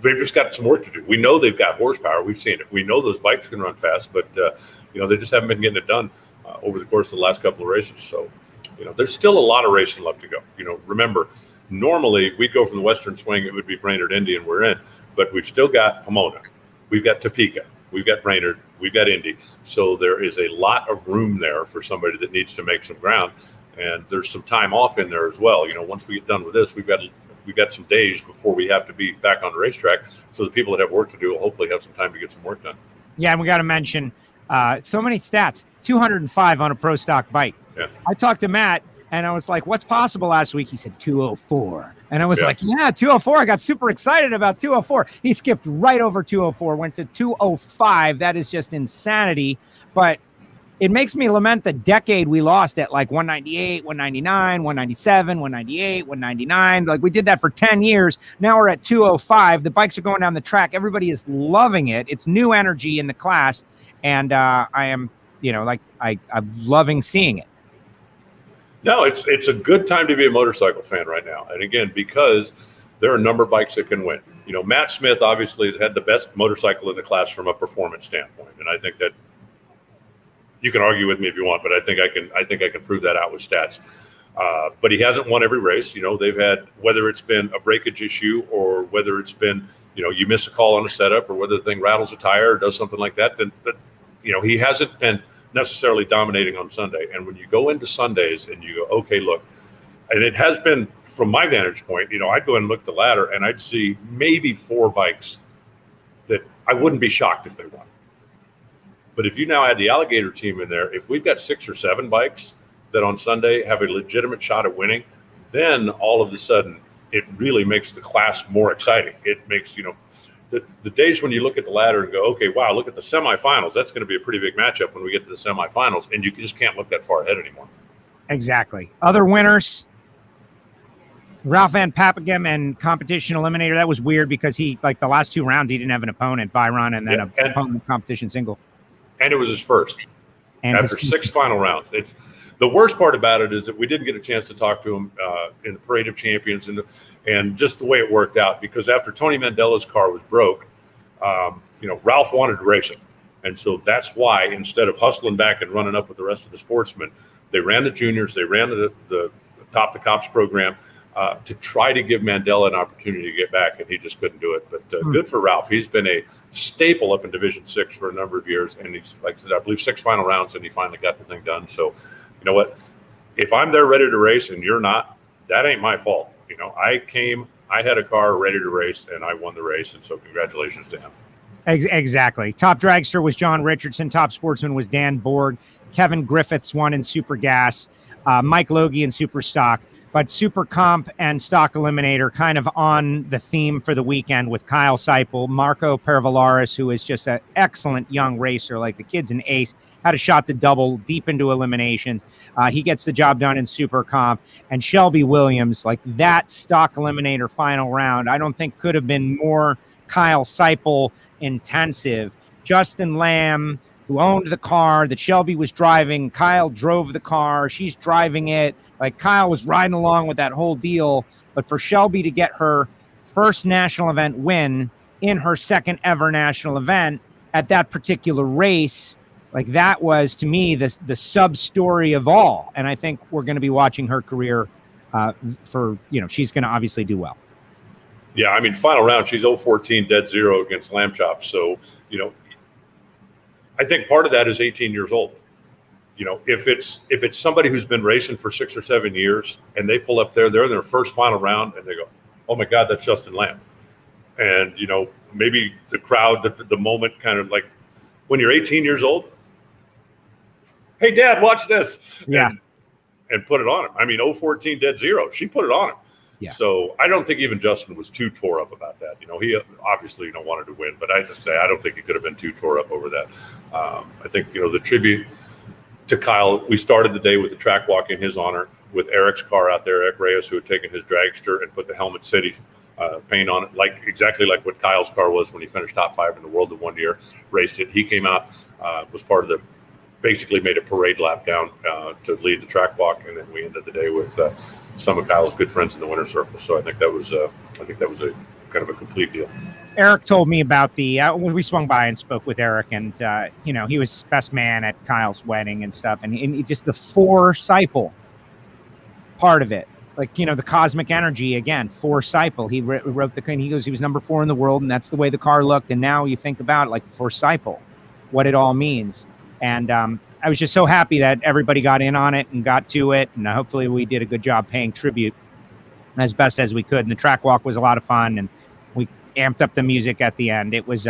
just got some work to do. We know they've got horsepower. We've seen it. We know those bikes can run fast, but they just haven't been getting it done over the course of the last couple of races. So there's still a lot of racing left to go. Remember, normally we'd go from the Western Swing, it would be Brainerd, Indy, and we're in. But we've still got Pomona, we've got Topeka, we've got Brainerd, we've got Indy. So there is a lot of room there for somebody that needs to make some ground, and there's some time off in there as well. Once we get done with this, we've got some days before we have to be back on the racetrack. So the people that have work to do will hopefully have some time to get some work done. Yeah, and we got to mention so many stats. 205 on a Pro Stock bike. Yeah. I talked to Matt, and I was like, what's possible last week? He said 204. And I was like, yeah, 204. I got super excited about 204. He skipped right over 204, went to 205. That is just insanity. But it makes me lament the decade we lost at like 198, 199, 197, 198, 199. Like we did that for 10 years. Now we're at 205. The bikes are going down the track. Everybody is loving it. It's new energy in the class. And I am, I'm loving seeing it. No, it's a good time to be a motorcycle fan right now. And again, because there are a number of bikes that can win. Matt Smith obviously has had the best motorcycle in the class from a performance standpoint. And I think that you can argue with me if you want, but I think I can prove that out with stats. But he hasn't won every race. They've had, whether it's been a breakage issue or whether it's been, you miss a call on a setup or whether the thing rattles a tire or does something like that, then he hasn't been necessarily dominating on Sunday. And when you go into Sundays and you go, okay, look, and it has been from my vantage point, I'd go and look at the ladder and I'd see maybe 4 bikes that I wouldn't be shocked if they won. But if you now add the Alligator team in there, if we've got 6 or 7 bikes that on Sunday have a legitimate shot at winning, then all of a sudden it really makes the class more exciting. It makes, the days when you look at the ladder and go, okay, wow, look at the semifinals. That's going to be a pretty big matchup when we get to the semifinals, and you just can't look that far ahead anymore. Exactly. Other winners, Ralph Van Papagem and Competition Eliminator. That was weird because he, like the last 2 rounds, he didn't have an opponent, Byron, and then an opponent competition single. And it was his first. And after 6 final rounds. It's the worst part about it is that we didn't get a chance to talk to him in the Parade of Champions and just the way it worked out, because after Tony Mandela's car was broke, Ralph wanted to race it. And so that's why, instead of hustling back and running up with the rest of the sportsmen, they ran the juniors, they ran the Top the Cops program. to try to give Mandela an opportunity to get back, and he just couldn't do it. But good for Ralph. He's been a staple up in Division 6 for a number of years, and he's, like I said, I believe 6 final rounds, and he finally got the thing done. So, you know what? If I'm there ready to race and you're not, that ain't my fault. You know, I had a car ready to race, and I won the race, and so congratulations to him. Exactly. Top dragster was John Richardson. Top sportsman was Dan Borg. Kevin Griffiths won in Super Gas. Mike Logie in Super Stock. But Super Comp and Stock Eliminator kind of on the theme for the weekend with Kyle Seipel, Marco Pervolaris, who is just an excellent young racer. Like, the kid's an ace, had a shot to double deep into eliminations. He gets the job done in Super Comp. And Shelby Williams, like, that Stock Eliminator final round, I don't think could have been more Kyle Seipel intensive. Justin Lamb, who owned the car that Shelby was driving. Kyle drove the car. She's driving it. Like, Kyle was riding along with that whole deal. But for Shelby to get her first national event win in her second ever national event at that particular race, like, that was, to me, the sub story of all. And I think we're going to be watching her career for, you know, she's going to obviously do well. Yeah, I mean, final round, she's 0-14 dead zero against Lamb Chop. So, you know, I think part of that is 18 years old. You know, if it's somebody who's been racing for 6 or 7 years and they pull up there, they're in their first final round and they go, oh my God, that's Justin Lamb. And, you know, maybe the crowd, the moment kind of like, when you're 18 years old, hey, Dad, watch this. Yeah. And put it on him. I mean, 0-14 dead zero. She put it on him. Yeah. So I don't think even Justin was too tore up about that. You know, he obviously, you know, wanted to win, but I just say I don't think he could have been too tore up over that. I think, you know, the tribute to Kyle, we started the day with the track walk in his honor with Eric's car out there, Eric Reyes, who had taken his dragster and put the Helmet City paint on it, like exactly like what Kyle's car was when he finished top 5 in the world in 1 year, raced it. He came out, was part of the, basically made a parade lap down to lead the track walk, and then we ended the day with some of Kyle's good friends in the winner's circle. So I think that was a kind of a complete deal. Eric told me about the when we swung by and spoke with Eric, and you know, he was best man at Kyle's wedding and stuff, and he just the for Seipel part of it, like, you know, the cosmic energy again for Seipel. He wrote the, and he goes, he was number 4 in the world, and that's the way the car looked. And now you think about it, like, for Seipel, what it all means. And I was just so happy that everybody got in on it and got to it, and hopefully we did a good job paying tribute as best as we could. And the track walk was a lot of fun, and we amped up the music at the end. It was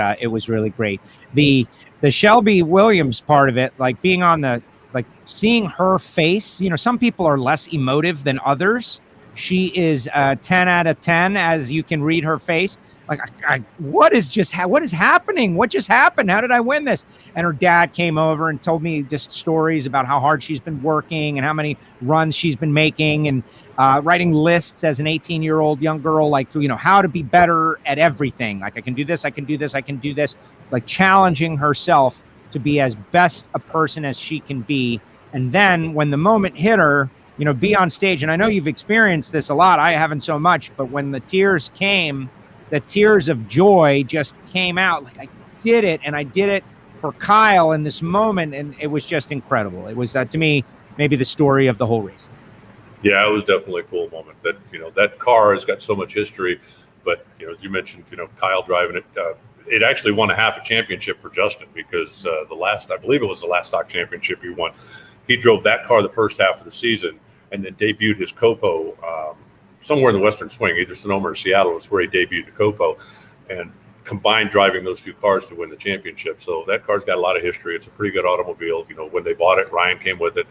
really great. The Shelby Williams part of it, like being on the, like seeing her face, you know, some people are less emotive than others. She is 10 out of 10 as you can read her face. Like, what is happening? What just happened? How did I win this? And her dad came over and told me just stories about how hard she's been working and how many runs she's been making, and writing lists as an 18-year-old young girl, like, you know, how to be better at everything. Like, I can do this, I can do this, I can do this. Like, challenging herself to be as best a person as she can be. And then when the moment hit her, you know, be on stage. And I know you've experienced this a lot. I haven't so much, but when the tears came, the tears of joy just came out. Like, I did it, and I did it for Kyle in this moment, and it was just incredible. It was, to me, maybe the story of the whole race. Yeah, it was definitely a cool moment. That, you know, that car has got so much history, but, you know, as you mentioned, you know, Kyle driving it, it actually won a half a championship for Justin, because I believe it was the last stock championship he won. He drove that car the first half of the season, and then debuted his Copo somewhere in the Western Swing, either Sonoma or Seattle was where he debuted the Copo, and combined driving those two cars to win the championship. So that car's got a lot of history. It's a pretty good automobile. You know, when they bought it, Ryan came with it,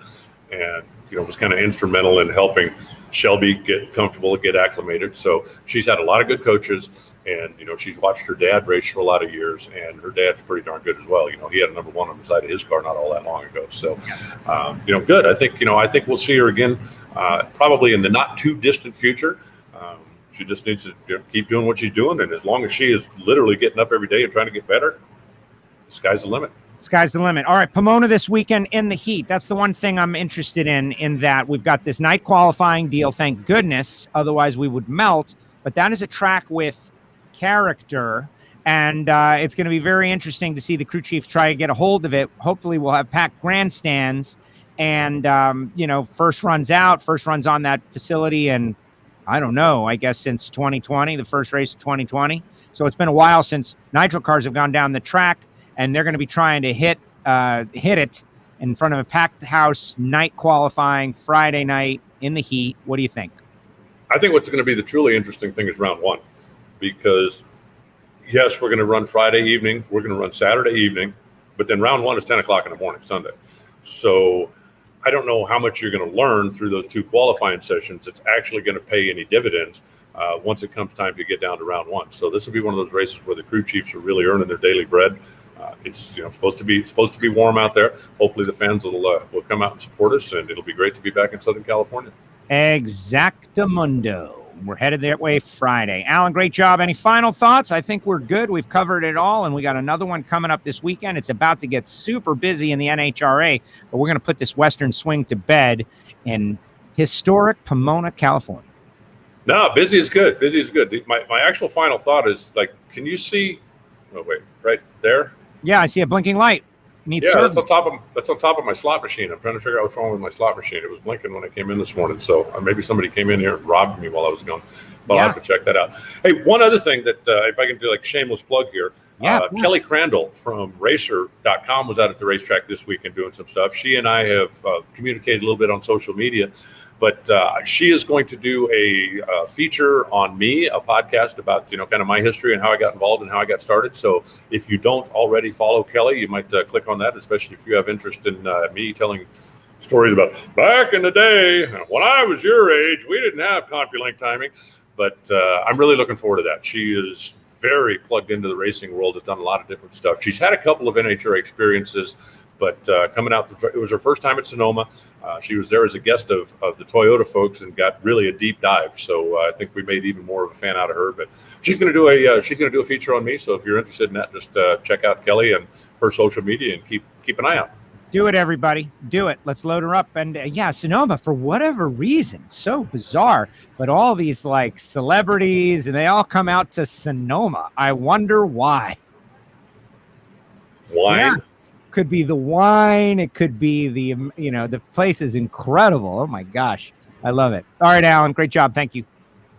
and, you know, was kind of instrumental in helping Shelby get comfortable, get acclimated. So she's had a lot of good coaches, and, you know, she's watched her dad race for a lot of years, and her dad's pretty darn good as well. You know, he had a number 1 on the side of his car not all that long ago. So, you know, good. I think we'll see her again, probably in the not too distant future. She just needs to keep doing what she's doing, and as long as she is literally getting up every day and trying to get better, the sky's the limit. Sky's the limit. All right, Pomona this weekend in the heat. That's the one thing I'm interested in that we've got this night qualifying deal, thank goodness. Otherwise, we would melt. But that is a track with character, and it's going to be very interesting to see the crew chief try to get a hold of it. Hopefully, we'll have packed grandstands, and, you know, first runs on that facility, and I don't know, I guess since 2020, the first race of 2020. So it's been a while since nitro cars have gone down the track, and they're going to be trying to hit it in front of a packed house, night qualifying, Friday night in the heat. What do you think? I think what's going to be the truly interesting thing is round one, because yes, we're going to run Friday evening, we're going to run Saturday evening, but then round one is 10 o'clock in the morning, Sunday. So I don't know how much you're going to learn through those two qualifying sessions. It's actually going to pay any dividends once it comes time to get down to round one. So this will be one of those races where the crew chiefs are really earning their daily bread. It's supposed to be warm out there. Hopefully the fans will come out and support us, and it'll be great to be back in Southern California. Exactamundo. We're headed that way Friday. Alan, great job. Any final thoughts? I think we're good. We've covered it all, and we got another one coming up this weekend. It's about to get super busy in the NHRA, but we're going to put this Western swing to bed in historic Pomona, California. No, busy is good. Busy is good. My actual final thought is, like, can you see? Oh wait, right there. Yeah, I see a blinking light. That's on top of my slot machine. I'm trying to figure out what's wrong with my slot machine. It was blinking when I came in this morning, so maybe somebody came in here and robbed me while I was gone. But I'll have to check that out. Hey, one other thing that if I can do, like, shameless plug here. Kelly Crandall from Racer.com was out at the racetrack this weekend doing some stuff. She and I have communicated a little bit on social media. But she is going to do a feature on me, a podcast about, kind of my history and how I got involved and how I got started. So if you don't already follow Kelly, you might click on that, especially if you have interest in me telling stories about back in the day, when I was your age, we didn't have CompuLink timing. But I'm really looking forward to that. She is very plugged into the racing world, has done a lot of different stuff. She's had a couple of NHRA experiences. But coming out, it was her first time at Sonoma. She was there as a guest of the Toyota folks and got really a deep dive. So I think we made even more of a fan out of her. But she's going to do a feature on me. So if you're interested in that, just check out Kelly and her social media and keep an eye out. Do it, everybody. Do it. Let's load her up. And Sonoma, for whatever reason, so bizarre. But all these like celebrities, and they all come out to Sonoma. I wonder why. Wine. Yeah. Could be the wine. It could be the place is incredible. Oh my gosh. I love it. All right, Alan, great job. Thank you.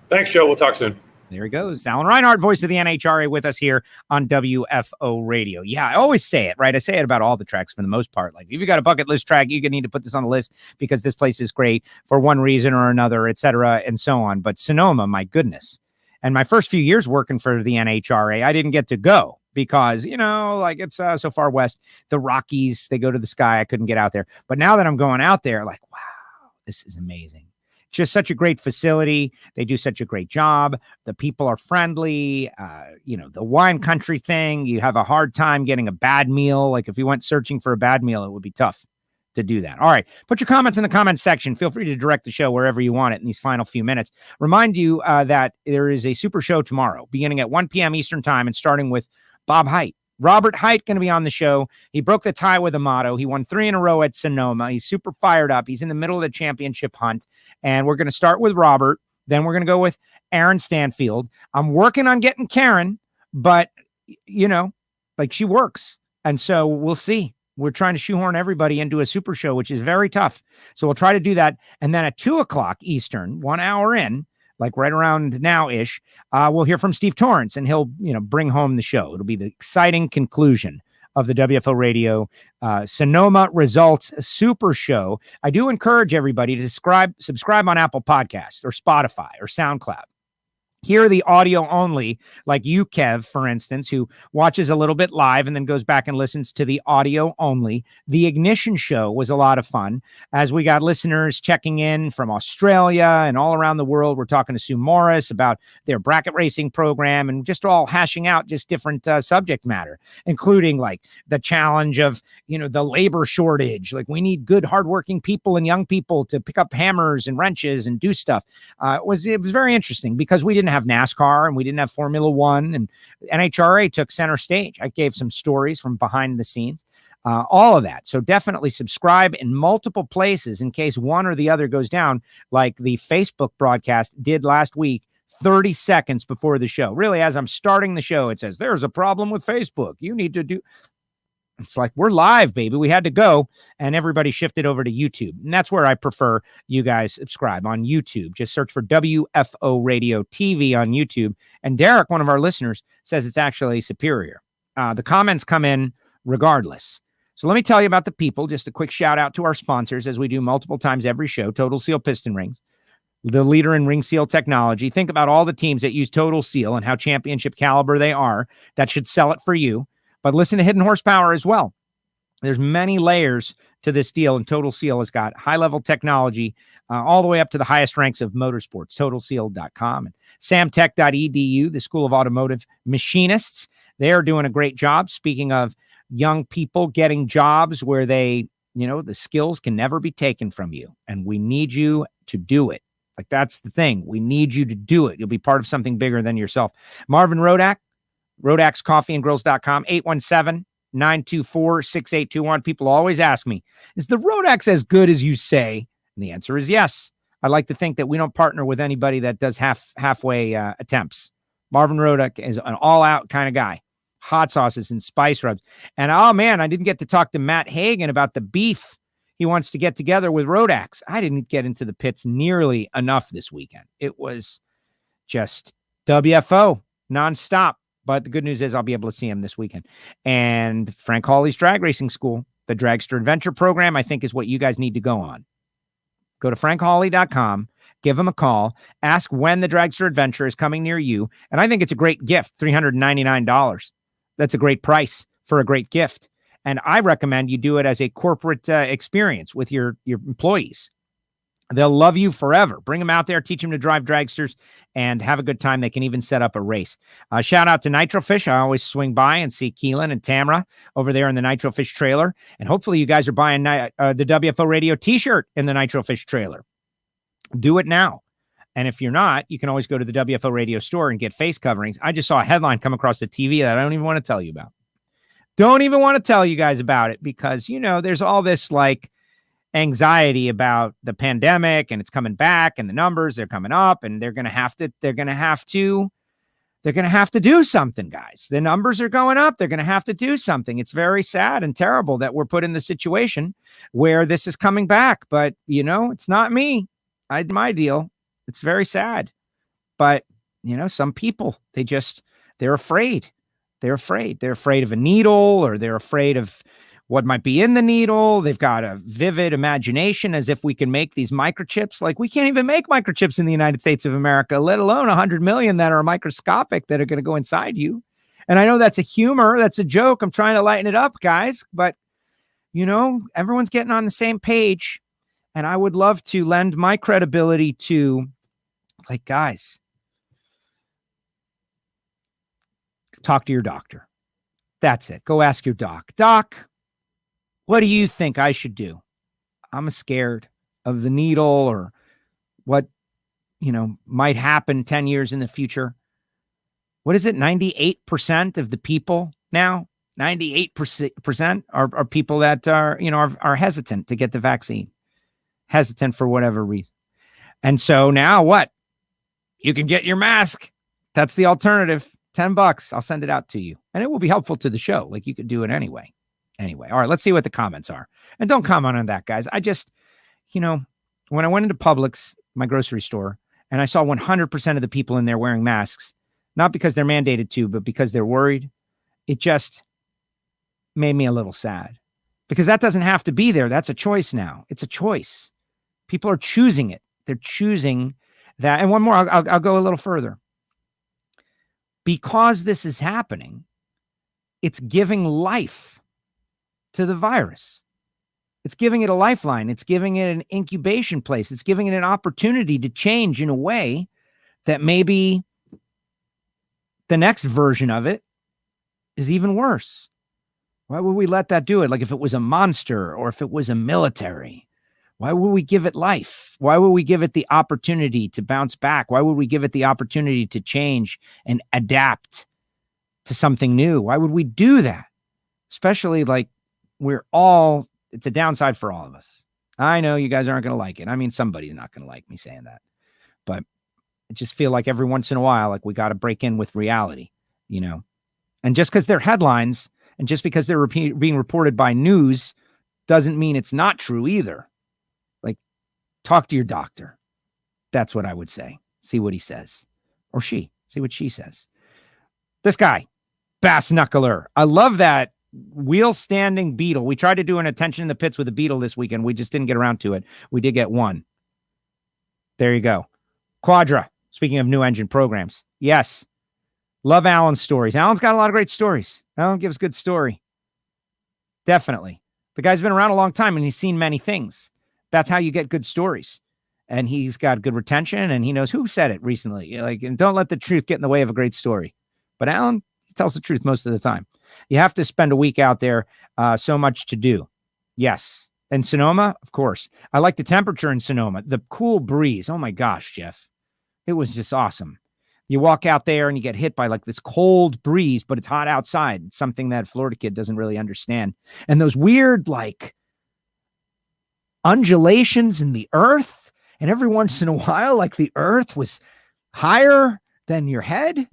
Thanks, Joe. We'll talk soon. There he goes. Alan Reinhart, voice of the NHRA, with us here on WFO Radio. Yeah, I always say it, right? I say it about all the tracks for the most part. Like, if you got a bucket list track, you're going to need to put this on the list because this place is great for one reason or another, et cetera, and so on. But Sonoma, my goodness. And my first few years working for the NHRA, I didn't get to go. Because, it's so far west, the Rockies, they go to the sky. I couldn't get out there. But now that I'm going out there, like, wow, this is amazing. It's just such a great facility. They do such a great job. The people are friendly. The wine country thing, you have a hard time getting a bad meal. Like, if you went searching for a bad meal, it would be tough to do that. All right. Put your comments in the comments section. Feel free to direct the show wherever you want it in these final few minutes. Remind you that there is a super show tomorrow beginning at 1 p.m. Eastern time and starting with Bob Hight. Robert Hight going to be on the show. He broke the tie with a motto. He won 3 in a row at Sonoma. He's super fired up. He's in the middle of the championship hunt. And we're going to start with Robert. Then we're going to go with Aaron Stanfield. I'm working on getting Karen, but, she works. And so we'll see. We're trying to shoehorn everybody into a super show, which is very tough. So we'll try to do that. And then at 2 o'clock Eastern, 1 hour in, like right around now-ish, we'll hear from Steve Torrence, and he'll, bring home the show. It'll be the exciting conclusion of the WFO Radio Sonoma Results Super Show. I do encourage everybody to subscribe on Apple Podcasts or Spotify or SoundCloud. Hear the audio only, like you, Kev, for instance, who watches a little bit live and then goes back and listens to the audio only. The Ignition Show was a lot of fun as we got listeners checking in from Australia and all around the world. We're talking to Sue Morris about their bracket racing program and just all hashing out just different subject matter, including like the challenge of, the labor shortage. Like, we need good, hardworking people and young people to pick up hammers and wrenches and do stuff. It was very interesting because we didn't have NASCAR and we didn't have Formula One, and NHRA took center stage. I gave some stories from behind the scenes, all of that. So definitely subscribe in multiple places in case one or the other goes down, like the Facebook broadcast did last week, 30 seconds before the show. Really, as I'm starting the show, it says, there's a problem with Facebook. You need to do... It's like, we're live, baby. We had to go, and everybody shifted over to YouTube. And that's where I prefer you guys subscribe, on YouTube. Just search for WFO Radio TV on YouTube. And Derek, one of our listeners, says it's actually superior. The comments come in regardless. So let me tell you about the people. Just a quick shout out to our sponsors, as we do multiple times every show. Total Seal Piston Rings, the leader in ring seal technology. Think about all the teams that use Total Seal and how championship caliber they are. That should sell it for you. But listen to Hidden Horsepower as well. There's many layers to this deal, and Total Seal has got high-level technology all the way up to the highest ranks of motorsports, totalseal.com. And samtech.edu, the School of Automotive Machinists. They are doing a great job. Speaking of young people getting jobs where they, the skills can never be taken from you, and we need you to do it. Like, that's the thing. We need you to do it. You'll be part of something bigger than yourself. Marvin Rodak, RodaxCoffeeandGrills.com, 817-924-6821. People always ask me, is the Rodax as good as you say? And the answer is yes. I like to think that we don't partner with anybody that does halfway attempts. Marvin Rodak is an all-out kind of guy. Hot sauces and spice rubs. And, oh, man, I didn't get to talk to Matt Hagan about the beef he wants to get together with Rodax. I didn't get into the pits nearly enough this weekend. It was just WFO nonstop. But the good news is I'll be able to see him this weekend. And Frank Hawley's Drag Racing School, the Dragster Adventure Program, I think is what you guys need to go on. Go to frankhawley.com, give him a call, ask when the Dragster Adventure is coming near you. And I think it's a great gift, $399. That's a great price for a great gift. And I recommend you do it as a corporate experience with your employees. They'll love you forever. Bring them out there, teach them to drive dragsters, and have a good time. They can even set up a race. Shout out to Nitrofish. I always swing by and see Keelan and Tamara over there in the Nitrofish trailer. And hopefully you guys are buying the WFO Radio t-shirt in the Nitrofish trailer. Do it now. And if you're not, you can always go to the WFO Radio store and get face coverings. I just saw a headline come across the TV that I don't even want to tell you about. Don't even want to tell you guys about it because, there's all this anxiety about the pandemic, and it's coming back, and the numbers, they're coming up, and they're going to have to do something, guys. The numbers are going up. They're going to have to do something. It's very sad and terrible that we're put in the situation where this is coming back, but it's not me. My deal. It's very sad, but some people, they're afraid. They're afraid of a needle, or they're afraid of what might be in the needle. They've got a vivid imagination as if we can make these microchips. Like, we can't even make microchips in the United States of America, let alone 100 million that are microscopic that are going to go inside you. And I know that's a humor. That's a joke. I'm trying to lighten it up, guys. But, everyone's getting on the same page. And I would love to lend my credibility to, guys, talk to your doctor. That's it. Go ask your doc. Doc, what do you think I should do? I'm scared of the needle, or what, might happen 10 years in the future. What is it? 98% of the people now, 98% are people that are hesitant to get the vaccine, hesitant for whatever reason. And so now what? You can get your mask. That's the alternative. $10. I'll send it out to you. And it will be helpful to the show. You could do it anyway. Anyway, all right, let's see what the comments are. And don't comment on that, guys. I just, when I went into Publix, my grocery store, and I saw 100% of the people in there wearing masks, not because they're mandated to, but because they're worried, it just made me a little sad. Because that doesn't have to be there. That's a choice now. It's a choice. People are choosing it. They're choosing that. And one more, I'll go a little further. Because this is happening, it's giving life to the virus. It's giving it a lifeline. It's giving it an incubation place. It's giving it an opportunity to change in a way that maybe the next version of it is even worse. Why would we let that do it? Like if it was a monster or if it was a military, why would we give it life? Why would we give it the opportunity to bounce back? Why would we give it the opportunity to change and adapt to something new? Why would we do that? Especially it's a downside for all of us. I know you guys aren't going to like it. I mean, somebody's not going to like me saying that, but I just feel like every once in a while, we got to break in with reality, and just because they're headlines And just because they're being reported by news doesn't mean it's not true either. Like, talk to your doctor. That's what I would say. See what he says. Or she. See what she says. This guy, Bass Knuckler. I love that wheel standing beetle. We tried to do an attention in the pits with a beetle this weekend. We just didn't get around to it. We did get one. There you go. Quadra. Speaking of new engine programs. Yes. Love Alan's stories. Alan's got a lot of great stories. Alan gives good story. Definitely. The guy's been around a long time and he's seen many things. That's how you get good stories. And he's got good retention and he knows who said it recently. Like, and don't let the truth get in the way of a great story. But Alan, he tells the truth most of the time. You have to spend a week out there. So much to do. Yes. And Sonoma, of course. I like the temperature in Sonoma. The cool breeze. Oh my gosh, Jeff. It was just awesome. You walk out there and you get hit by like this cold breeze, but it's hot outside. It's something that Florida kid doesn't really understand. And those weird like undulations in the earth. And every once in a while, like the earth was higher than your head.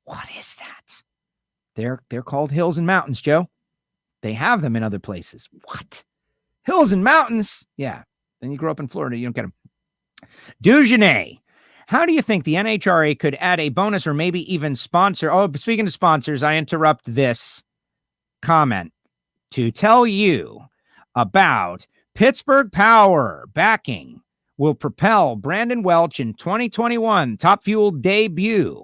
What is that? They're called hills and mountains, Joe. They have them in other places. What? Hills and mountains? Yeah. Then you grow up in Florida, you don't get them. Dugenais. How do you think the NHRA could add a bonus or maybe even sponsor? Oh, speaking of sponsors, I interrupt this comment to tell you about Pittsburgh Power backing will propel Brandon Welch in 2021 Top Fuel debut.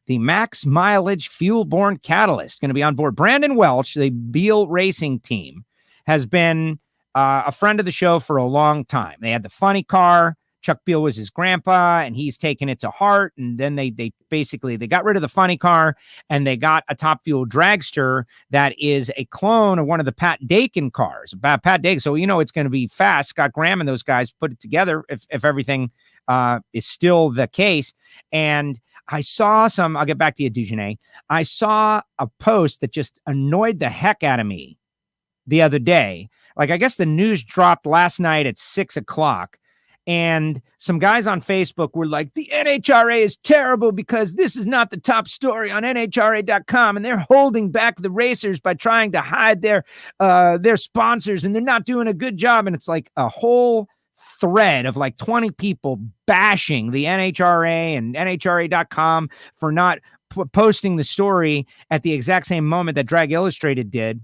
The max mileage fuel-borne catalyst going to be on board. Brandon Welch, the Beal Racing team, has been a friend of the show for a long time. They had the funny car. Chuck Beal was his grandpa, and he's taken it to heart. And then they basically got rid of the funny car, and they got a Top Fuel dragster that is a clone of one of the Pat Dakin cars. Pat Dakin, so you know it's going to be fast. Scott Graham and those guys put it together if everything is still the case. And I saw I'll get back to you, Dugenais. I saw a post that just annoyed the heck out of me the other day. Like, I guess the news dropped last night at 6:00. And some guys on Facebook were like, the NHRA is terrible because this is not the top story on NHRA.com. And they're holding back the racers by trying to hide their sponsors. And they're not doing a good job. And it's like a whole thread of like 20 people bashing the NHRA and NHRA.com for not posting the story at the exact same moment that Drag Illustrated did,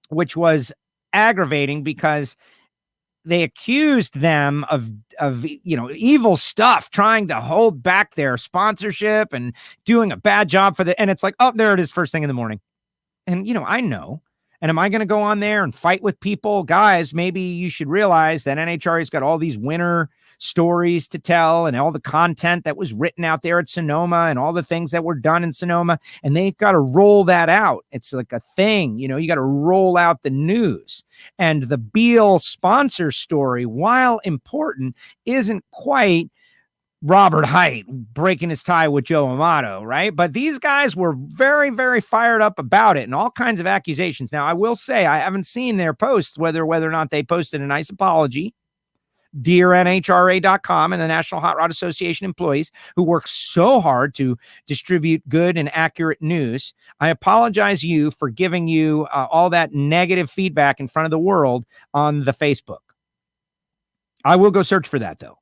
which was aggravating because they accused them of evil stuff, trying to hold back their sponsorship and doing a bad job and it's like, oh, there it is first thing in the morning. And, I know. And am I going to go on there and fight with people? Guys, maybe you should realize that NHRA's got all these winter stories to tell and all the content that was written out there at Sonoma and all the things that were done in Sonoma. And they've got to roll that out. It's like a thing, you got to roll out the news. And the Beal sponsor story, while important, isn't quite Robert Hight breaking his tie with Joe Amato, right? But these guys were very, very fired up about it and all kinds of accusations. Now, I will say I haven't seen their posts, whether or not they posted a nice apology. Dear NHRA.com and the National Hot Rod Association employees who work so hard to distribute good and accurate news. I apologize you for giving you all that negative feedback in front of the world on the Facebook. I will go search for that, though.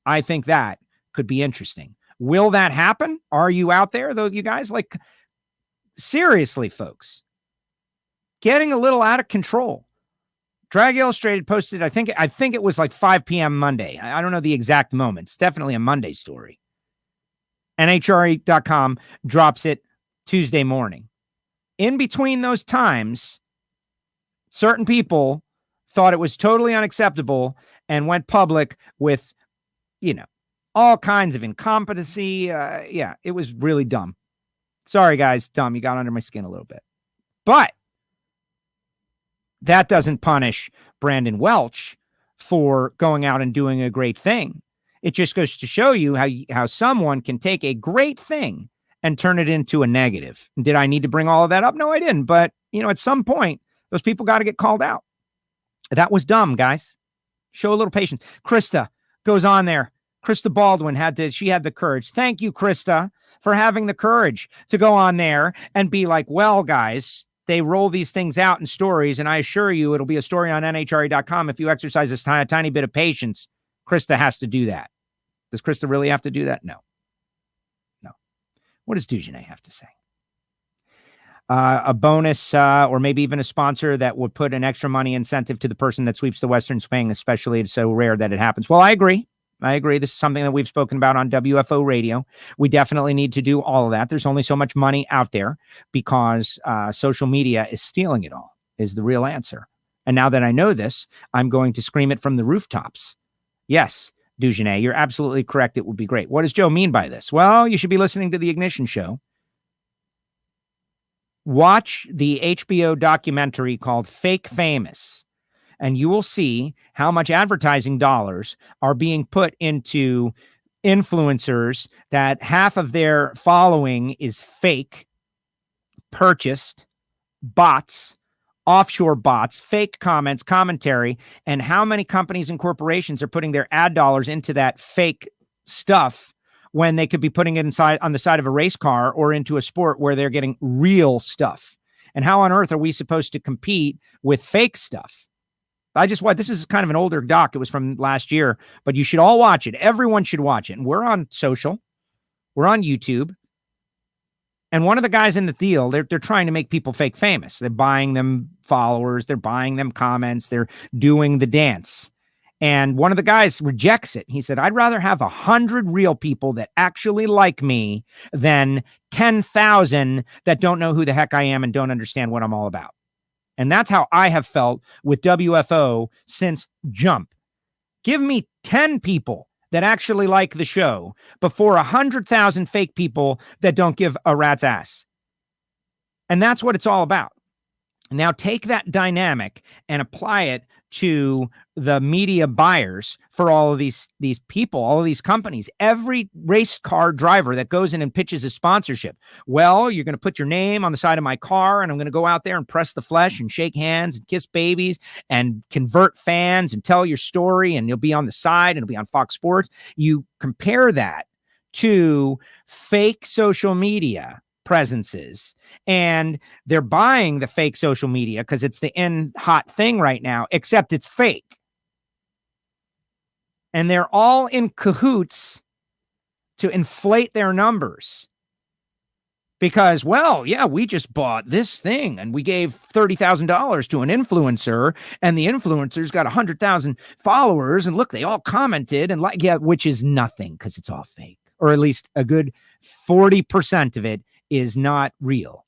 I think that could be interesting. Will that happen? Are you out there, though, you guys? Like, seriously, folks, getting a little out of control. Drag Illustrated posted, I think it was like 5 p.m. Monday. I don't know the exact moment. It's definitely a Monday story. NHRA.com drops it Tuesday morning. In between those times, certain people thought it was totally unacceptable and went public with, all kinds of incompetency. It was really dumb. Sorry, guys. Dumb. You got under my skin a little bit. But that doesn't punish Brandon Welch for going out and doing a great thing. It just goes to show you how someone can take a great thing and turn it into a negative. Did I need to bring all of that up? No, I didn't. But, at some point, those people got to get called out. That was dumb, guys. Show a little patience. Krista goes on there. Krista Baldwin had the courage. Thank you, Krista, for having the courage to go on there and be like, well, guys, they roll these things out in stories, and I assure you it'll be a story on NHRA.com if you exercise a tiny bit of patience. Krista has to do that. Does Krista really have to do that? No. What does Dugenais have to say? A bonus or maybe even a sponsor that would put an extra money incentive to the person that sweeps the Western Swing, especially it's so rare that it happens. Well, I agree. This is something that we've spoken about on WFO radio. We definitely need to do all of that. There's only so much money out there because social media is stealing it all, is the real answer. And now that I know this, I'm going to scream it from the rooftops. Yes, Dugenais, you're absolutely correct. It would be great. What does Joe mean by this? Well, you should be listening to the Ignition Show. Watch the HBO documentary called Fake Famous, and you will see how much advertising dollars are being put into influencers that half of their following is fake, purchased, bots, offshore bots, fake comments, commentary, and how many companies and corporations are putting their ad dollars into that fake stuff when they could be putting it inside on the side of a race car or into a sport where they're getting real stuff. And how on earth are we supposed to compete with fake stuff? This is kind of an older doc. It was from last year, but you should all watch it. Everyone should watch it. And we're on social. We're on YouTube. And one of the guys in the deal, they're trying to make people fake famous. They're buying them followers. They're buying them comments. They're doing the dance. And one of the guys rejects it. He said, I'd rather have 100 real people that actually like me than 10,000 that don't know who the heck I am and don't understand what I'm all about. And that's how I have felt with WFO since jump. Give me 10 people that actually like the show before 100,000 fake people that don't give a rat's ass. And that's what it's all about. Now take that dynamic and apply it to the media buyers for all of these people, all of these companies. Every race car driver that goes in and pitches a sponsorship. Well, you're going to put your name on the side of my car, and I'm going to go out there and press the flesh and shake hands and kiss babies and convert fans and tell your story, and you'll be on the side and it'll be on Fox Sports. You compare that to fake social media presences, and they're buying the fake social media because it's the in hot thing right now, except it's fake. And they're all in cahoots to inflate their numbers because, well, yeah, we just bought this thing and we gave $30,000 to an influencer, and the influencer's got 100,000 followers, and look, they all commented and which is nothing because it's all fake, or at least a good 40% of it is not real.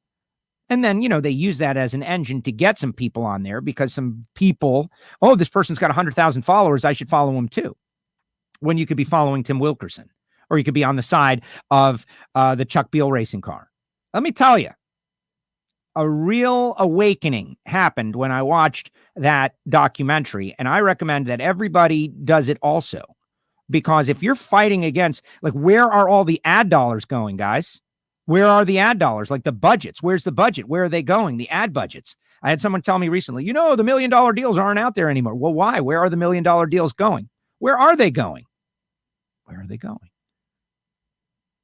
And then, they use that as an engine to get some people on there because some people, this person's got 100,000 followers, I should follow him too. When you could be following Tim Wilkerson, or you could be on the side of the Chuck Beal racing car. Let me tell you, a real awakening happened when I watched that documentary, and I recommend that everybody does it also. Because if you're fighting against, where are all the ad dollars going, guys? Where are the ad dollars? Like the budgets. Where's the budget? Where are they going? The ad budgets. I had someone tell me recently, the $1 million deals aren't out there anymore. Well, why? Where are the $1 million deals going? Where are they going? Where are they going?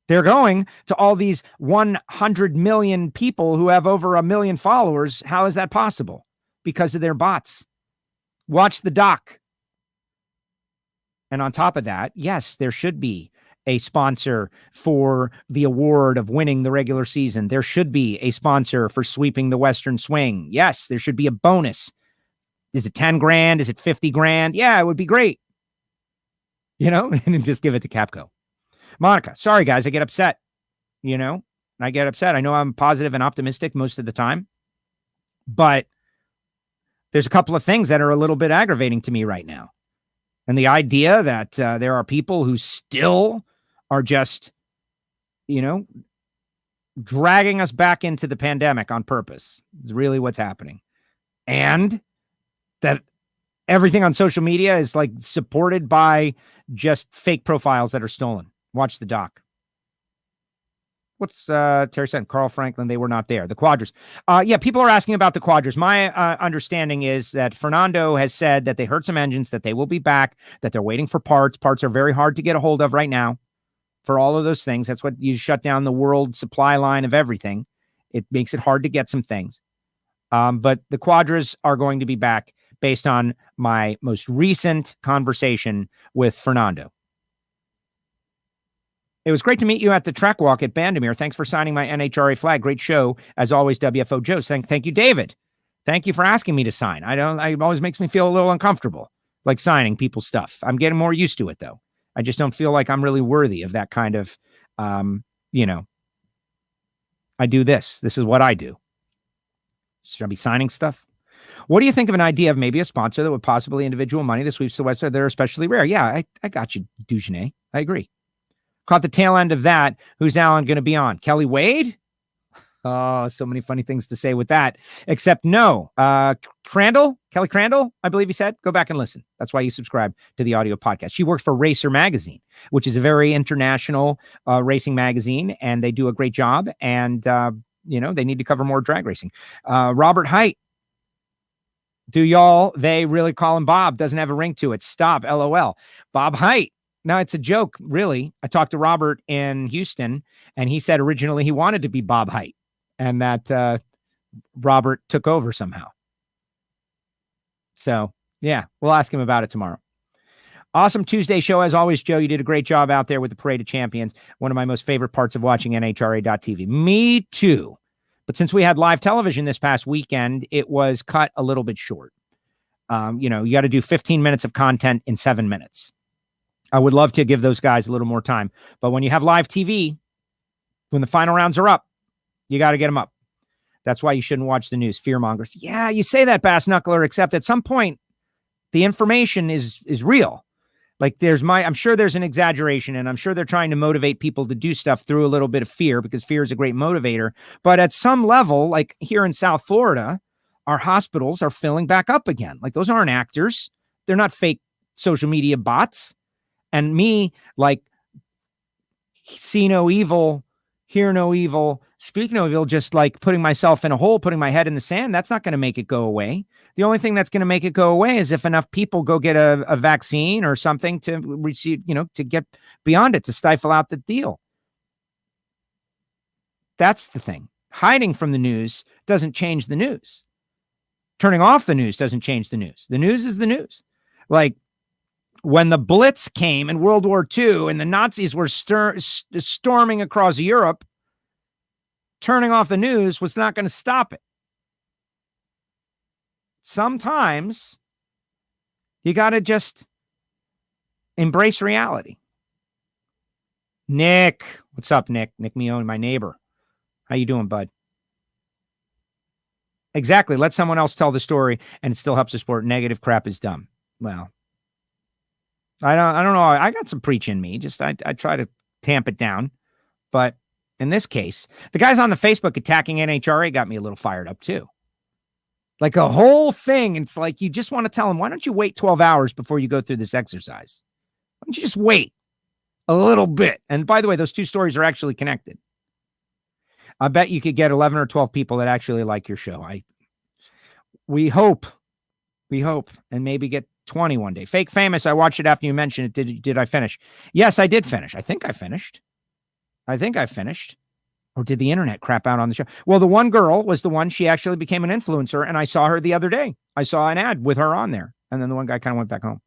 They're going to all these 100 million people who have over 1 million followers. How is that possible? Because of their bots. Watch the doc. And on top of that, yes, there should be a sponsor for the award of winning the regular season. There should be a sponsor for sweeping the Western Swing. Yes, there should be a bonus. Is it 10 grand? Is it 50 grand? Yeah, it would be great. And just give it to Capco. Monica, sorry guys, I get upset. I get upset. I know I'm positive and optimistic most of the time, but there's a couple of things that are a little bit aggravating to me right now. And the idea that there are people who still are just, dragging us back into the pandemic on purpose is really what's happening. And that everything on social media is supported by just fake profiles that are stolen. Watch the doc. What's Terry said? Carl Franklin, they were not there. The Quadras. Yeah, people are asking about the Quadras. My understanding is that Fernando has said that they heard some engines, that they will be back, that they're waiting for parts. Parts are very hard to get a hold of right now for all of those things. That's what you shut down the world supply line of everything. It makes it hard to get some things. But the Quadras are going to be back based on my most recent conversation with Fernando. It was great to meet you at the track walk at Bandamere. Thanks for signing my NHRA flag. Great show. As always, WFO Joe. Thank you, David. Thank you for asking me to sign. It always makes me feel a little uncomfortable, like signing people's stuff. I'm getting more used to it, though. I just don't feel like I'm really worthy of that kind of, I do this. This is what I do. Should I be signing stuff? What do you think of an idea of maybe a sponsor that would possibly individual money that sweeps the West Side? They're especially rare. Yeah, I got you, Dugenet. I agree. Caught the tail end of that. Who's Alan going to be on? Kelly Wade? Oh, so many funny things to say with that. Except no. Kelly Crandall, I believe he said. Go back and listen. That's why you subscribe to the audio podcast. She works for Racer Magazine, which is a very international racing magazine, and they do a great job. And, they need to cover more drag racing. Robert Hight. They really call him Bob? Doesn't have a ring to it. Stop. LOL. Bob Hight. No, it's a joke, really. I talked to Robert in Houston, and he said originally he wanted to be Bob Hight, and that Robert took over somehow. So, yeah, we'll ask him about it tomorrow. Awesome Tuesday show. As always, Joe, you did a great job out there with the Parade of Champions. One of my most favorite parts of watching NHRA.tv. Me too. But since we had live television this past weekend, it was cut a little bit short. You got to do 15 minutes of content in 7 minutes. I would love to give those guys a little more time. But when you have live TV, when the final rounds are up, you got to get them up. That's why you shouldn't watch the news. Fearmongers. Yeah, you say that, Bass Knuckler, except at some point, the information is real. Like I'm sure there's an exaggeration, and I'm sure they're trying to motivate people to do stuff through a little bit of fear, because fear is a great motivator. But at some level, like here in South Florida, our hospitals are filling back up again. Like those aren't actors. They're not fake social media bots. And me, like, see no evil, hear no evil, speak no evil, just like putting myself in a hole, putting my head in the sand, that's not going to make it go away. The only thing that's going to make it go away is if enough people go get a vaccine or something to receive, to get beyond it, to stifle out the deal. That's the thing. Hiding from the news doesn't change the news. Turning off the news doesn't change the news. The news is the news. Like, when the Blitz came in World War II and the Nazis were storming across Europe, turning off the news was not going to stop it. Sometimes you got to just embrace reality. Nick, what's up, Nick? Nick Mione, my neighbor. How you doing, bud? Exactly. Let someone else tell the story, and it still helps the sport. Negative crap is dumb. Well, I don't know. I got some preach in me. Just I try to tamp it down. But in this case, the guys on the Facebook attacking NHRA got me a little fired up too. Like a whole thing. It's like you just want to tell them, why don't you wait 12 hours before you go through this exercise? Why don't you just wait a little bit? And by the way, those two stories are actually connected. I bet you could get 11 or 12 people that actually like your show. We hope, and maybe get 20 one day. Fake Famous, I watched it after you mentioned it. Did I finish? Yes, I did finish. I think I finished. Or did the internet crap out on the show? Well, the one girl was the one, she actually became an influencer, and I saw her the other day. I saw an ad with her on there, and then the one guy kind of went back home.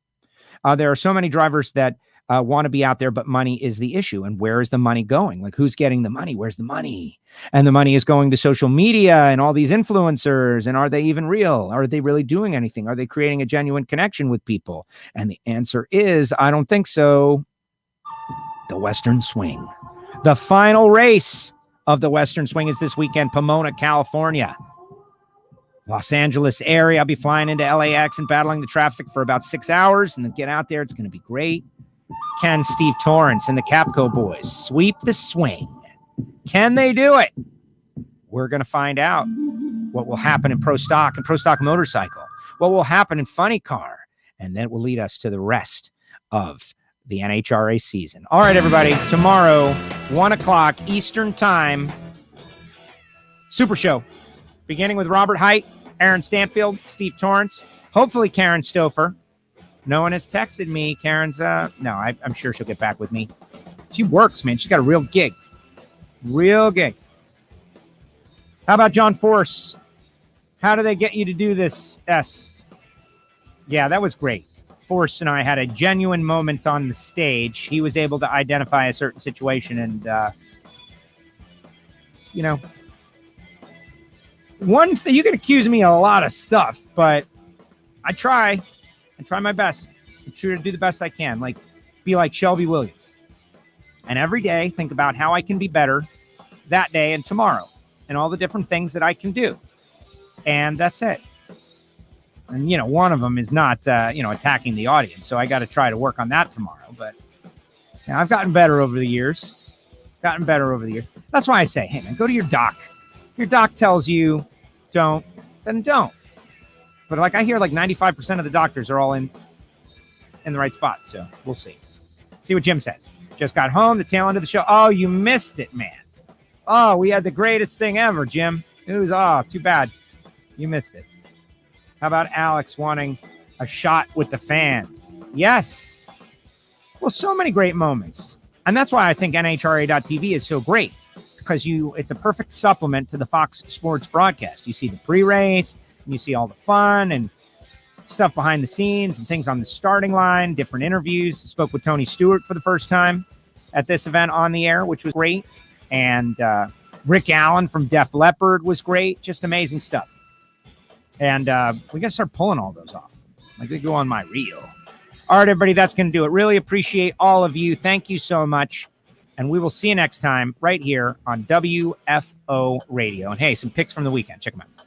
There are so many drivers that want to be out there, but money is the issue. And where is the money going? Like, who's getting the money? Where's the money? And the money is going to social media and all these influencers. And are they even real? Are they really doing anything? Are they creating a genuine connection with people? And the answer is, I don't think so. The Western Swing. The final race of the Western Swing is this weekend, Pomona, California. Los Angeles area. I'll be flying into LAX and battling the traffic for about 6 hours, and then get out there. It's going to be great. Can Steve Torrence and the Capco boys sweep the swing? Can they do it? We're going to find out what will happen in Pro Stock and Pro Stock Motorcycle, what will happen in Funny Car, and that will lead us to the rest of the NHRA season. All right, everybody, tomorrow, 1 o'clock Eastern Time, Super Show, beginning with Robert Hight, Aaron Stanfield, Steve Torrence, hopefully Karen Stoffer. No one has texted me. Karen's, no, I'm sure she'll get back with me. She works, man. She's got a real gig. Real gig. How about John Force? How do they get you to do this? S. Yeah, that was great. Force and I had a genuine moment on the stage. He was able to identify a certain situation, and one thing, you can accuse me of a lot of stuff, but I try my best. I try to do the best I can, like be like Shelby Williams. And every day, think about how I can be better that day and tomorrow, and all the different things that I can do. And that's it. And, one of them is not, attacking the audience. So I got to try to work on that tomorrow. But I've gotten better over the years. That's why I say, hey, man, go to your doc. If your doc tells you don't, then don't. But I hear 95% of the doctors are all in the right spot. So we'll see. See what Jim says. Just got home, the tail end of the show. Oh, you missed it, man. Oh, we had the greatest thing ever, Jim. It was, too bad. You missed it. How about Alex wanting a shot with the fans? Yes. Well, so many great moments. And that's why I think NHRA.TV is so great, because it's a perfect supplement to the Fox Sports broadcast. You see the pre-race, and you see all the fun and stuff behind the scenes and things on the starting line, different interviews. I spoke with Tony Stewart for the first time at this event on the air, which was great. And Rick Allen from Def Leppard was great. Just amazing stuff. And we got to start pulling all those off. They go on my reel. All right, everybody, that's going to do it. Really appreciate all of you. Thank you so much. And we will see you next time right here on WFO Radio. And hey, some picks from the weekend. Check them out.